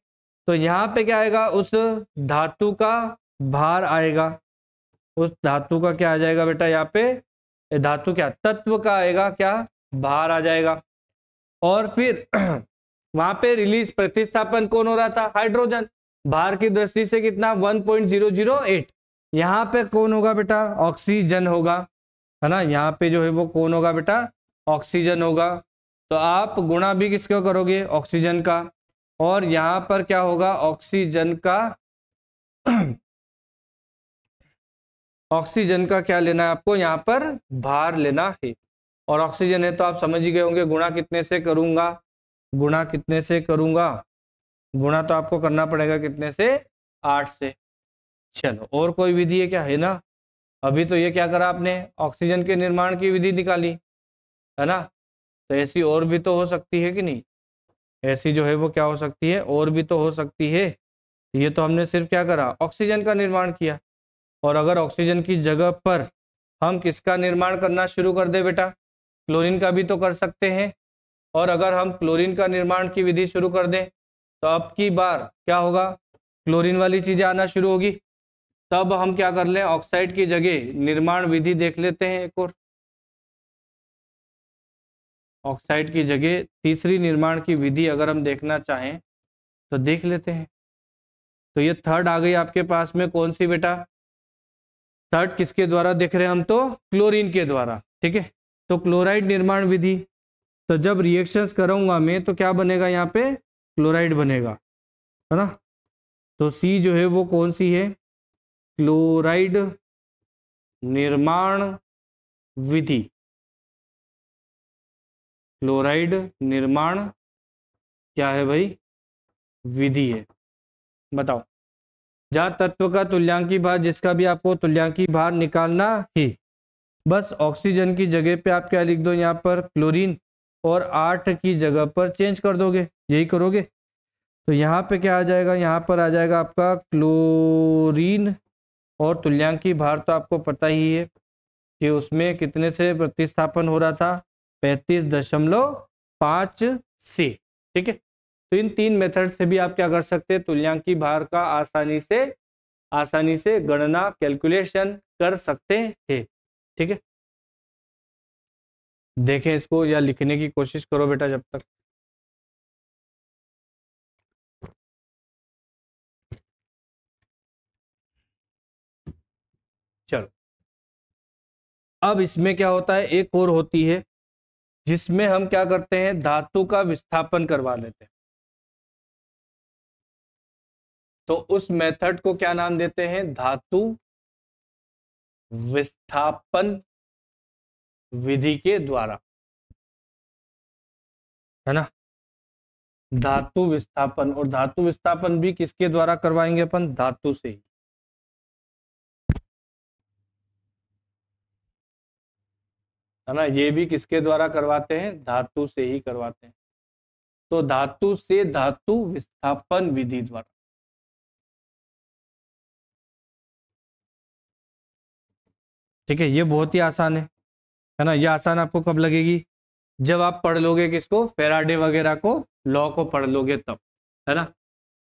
तो यहाँ पे क्या आएगा, उस धातु का भार आएगा, उस धातु का क्या आ जाएगा बेटा, यहाँ पे धातु क्या, तत्व का आएगा क्या, भार आ जाएगा। और फिर वहां पे रिलीज, प्रतिस्थापन कौन हो रहा था, हाइड्रोजन, भार की दृष्टि से कितना, 1.008। यहाँ पे कौन होगा बेटा, ऑक्सीजन होगा, है ना। यहाँ पे जो है वो कौन होगा बेटा, ऑक्सीजन होगा। तो आप गुणा भी किसको करोगे, ऑक्सीजन का, और यहाँ पर क्या होगा, ऑक्सीजन का ऑक्सीजन का क्या लेना है आपको, यहाँ पर भार लेना है। और ऑक्सीजन है तो आप समझ ही गए होंगे, गुणा कितने से करूंगा, गुणा कितने से करूंगा, गुणा तो आपको करना पड़ेगा कितने से, 8 से। चलो, और कोई विधि है क्या, है ना। अभी तो ये क्या करा आपने, ऑक्सीजन के निर्माण की विधि निकाली, है ना। तो ऐसी और भी तो हो सकती है कि नहीं, ऐसी जो है वो क्या हो सकती है, और भी तो हो सकती है। ये तो हमने सिर्फ क्या करा, ऑक्सीजन का निर्माण किया। और अगर ऑक्सीजन की जगह पर हम किसका निर्माण करना शुरू कर दे बेटा, क्लोरीन का भी तो कर सकते हैं। और अगर हम क्लोरीन का निर्माण की विधि शुरू कर दें तो अब की बार क्या होगा, क्लोरीन वाली चीजें आना शुरू होगी। तब हम क्या कर लें, ऑक्साइड की जगह निर्माण विधि देख लेते हैं एक और, ऑक्साइड की जगह तीसरी निर्माण की विधि अगर हम देखना चाहें तो देख लेते हैं। तो ये थर्ड आ गई आपके पास में, कौन सी बेटा, थर्ड किसके द्वारा देख रहे हैं हम, तो क्लोरीन के द्वारा। ठीक है, तो क्लोराइड निर्माण विधि, तो जब रिएक्शंस करूंगा मैं तो क्या बनेगा, यहाँ पे क्लोराइड बनेगा, है ना। तो सी जो है वो कौन सी है, क्लोराइड निर्माण विधि, क्लोराइड निर्माण क्या है भाई, विधि है। बताओ, जहाँ तत्व का तुल्यांकी भार, जिसका भी आपको तुल्यांकी भार निकालना है, बस ऑक्सीजन की जगह पे आप क्या लिख दो यहाँ पर क्लोरीन, और 8 की जगह पर चेंज कर दोगे, यही करोगे। तो यहाँ पे क्या आ जाएगा, यहाँ पर आ जाएगा आपका क्लोरीन, और तुल्यांकी भार तो आपको पता ही है कि उसमें कितने से प्रतिस्थापन हो रहा था, 35.5 से। ठीक है, तो इन 3 मेथड से भी आप क्या कर सकते हैं, तुल्यांकी भार का आसानी से गणना कैलकुलेशन कर सकते हैं। ठीक है, देखें इसको या लिखने की कोशिश करो बेटा जब तक। चलो, अब इसमें क्या होता है, एक और होती है जिसमें हम क्या करते हैं, धातु का विस्थापन करवा लेते हैं। तो उस मेथड को क्या नाम देते हैं, धातु विस्थापन विधि के द्वारा, है ना। धातु विस्थापन, और धातु विस्थापन भी किसके द्वारा करवाएंगे अपन, धातु से ही, है ना। ये भी किसके द्वारा करवाते हैं, धातु से ही करवाते हैं। तो धातु से धातु विस्थापन विधि द्वारा। ठीक है, ये बहुत ही आसान है ना। ये आसान आपको कब लगेगी, जब आप पढ़ लोगे किसको, फैराडे वगैरह को, लॉ को पढ़ लोगे तब, है ना।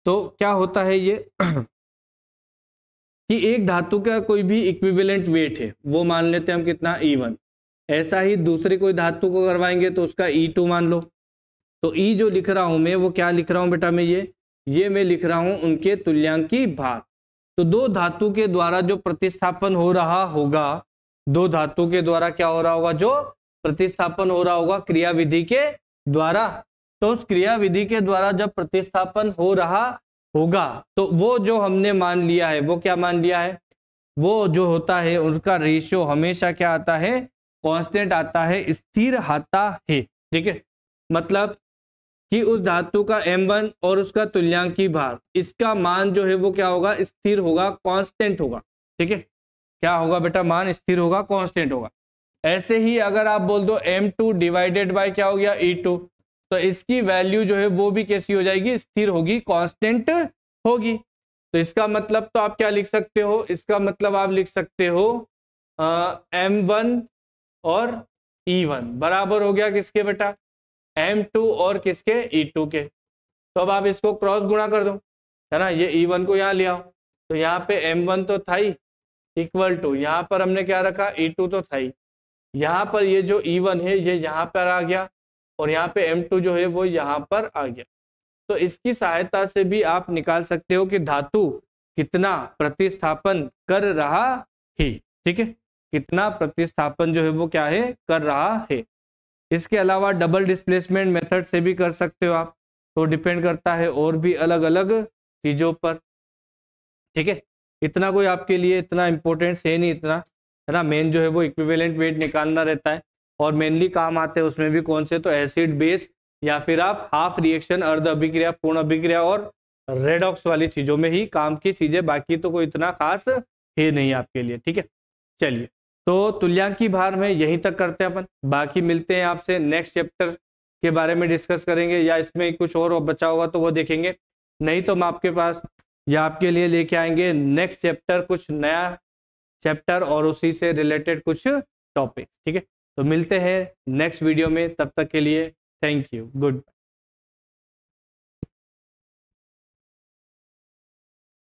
तो क्या होता है ये कि एक धातु का कोई भी इक्विवेलेंट वेट है, वो मान लेते हैं हम कितना, E1। ऐसा ही दूसरी कोई धातु को करवाएंगे तो उसका E2 मान लो। तो E जो लिख रहा हूं मैं, वो क्या लिख रहा हूं बेटा मैं, ये मैं लिख रहा हूं उनके तुल्यांकी भार। तो दो धातु के द्वारा जो प्रतिस्थापन हो रहा होगा, दो धातु के द्वारा क्या हो रहा होगा, जो प्रतिस्थापन हो रहा होगा क्रिया विधि के द्वारा। तो उस क्रिया विधि के द्वारा जब प्रतिस्थापन हो रहा होगा, तो वो जो हमने मान लिया है, वो क्या मान लिया है, वो जो होता है उसका रेशियो हमेशा क्या आता है, कांस्टेंट आता है, स्थिर आता है। ठीक है, मतलब कि उस धातु का M1 और उसका तुल्यांकी भार, इसका मान जो है वो क्या होगा, स्थिर होगा, कांस्टेंट होगा। ठीक है, क्या होगा बेटा, मान स्थिर होगा, कांस्टेंट होगा। ऐसे ही अगर आप बोल दो M2 डिवाइडेड बाय क्या हो गया, E2, तो इसकी वैल्यू जो है वो भी कैसी हो जाएगी, स्थिर होगी, कांस्टेंट होगी। तो इसका मतलब तो आप क्या लिख सकते हो, इसका मतलब आप लिख सकते हो M1 और E1 बराबर हो गया किसके बेटा, M2 और किसके, E2 के। तो अब आप इसको क्रॉस गुणा कर दो, है ना। ये E1 को यहाँ ले आओ, तो यहाँ पे M1 तो था ही, इक्वल टू यहाँ पर हमने क्या रखा, E2 तो था ही। यहाँ पर ये जो E1 है ये यहाँ पर आ गया, और यहाँ पे M2 जो है वो यहाँ पर आ गया। तो इसकी सहायता से भी आप निकाल सकते हो कि धातु कितना प्रतिस्थापन कर रहा है। ठीक है, कितना प्रतिस्थापन जो है वो क्या है, कर रहा है। इसके अलावा डबल डिस्प्लेसमेंट मेथड से भी कर सकते हो आप, तो डिपेंड करता है और भी अलग अलग चीजों पर। ठीक है, इतना कोई आपके लिए इतना इंपॉर्टेंट है नहीं, इतना, है ना। मेन जो है वो इक्विवेलेंट वेट निकालना रहता है, और मेनली काम आते हैं उसमें भी कौन से, तो एसिड बेस, या फिर आप हाफ रिएक्शन, अर्ध अभिक्रिया, पूर्ण अभिक्रिया और रेडॉक्स वाली चीजों में ही काम की चीजें, बाकी तो कोई इतना खास है नहीं आपके लिए। ठीक है, चलिए, तो तुल्यांकी भार में यहीं तक करते हैं अपन, बाकी मिलते हैं आपसे नेक्स्ट चैप्टर के बारे में डिस्कस करेंगे, या इसमें कुछ और बचा होगा तो वो देखेंगे, नहीं तो हम आपके पास या आपके लिए लेके आएंगे नेक्स्ट चैप्टर, कुछ नया चैप्टर और उसी से रिलेटेड कुछ टॉपिक। ठीक है, तो मिलते हैं नेक्स्ट वीडियो में, तब तक के लिए थैंक यू, गुड।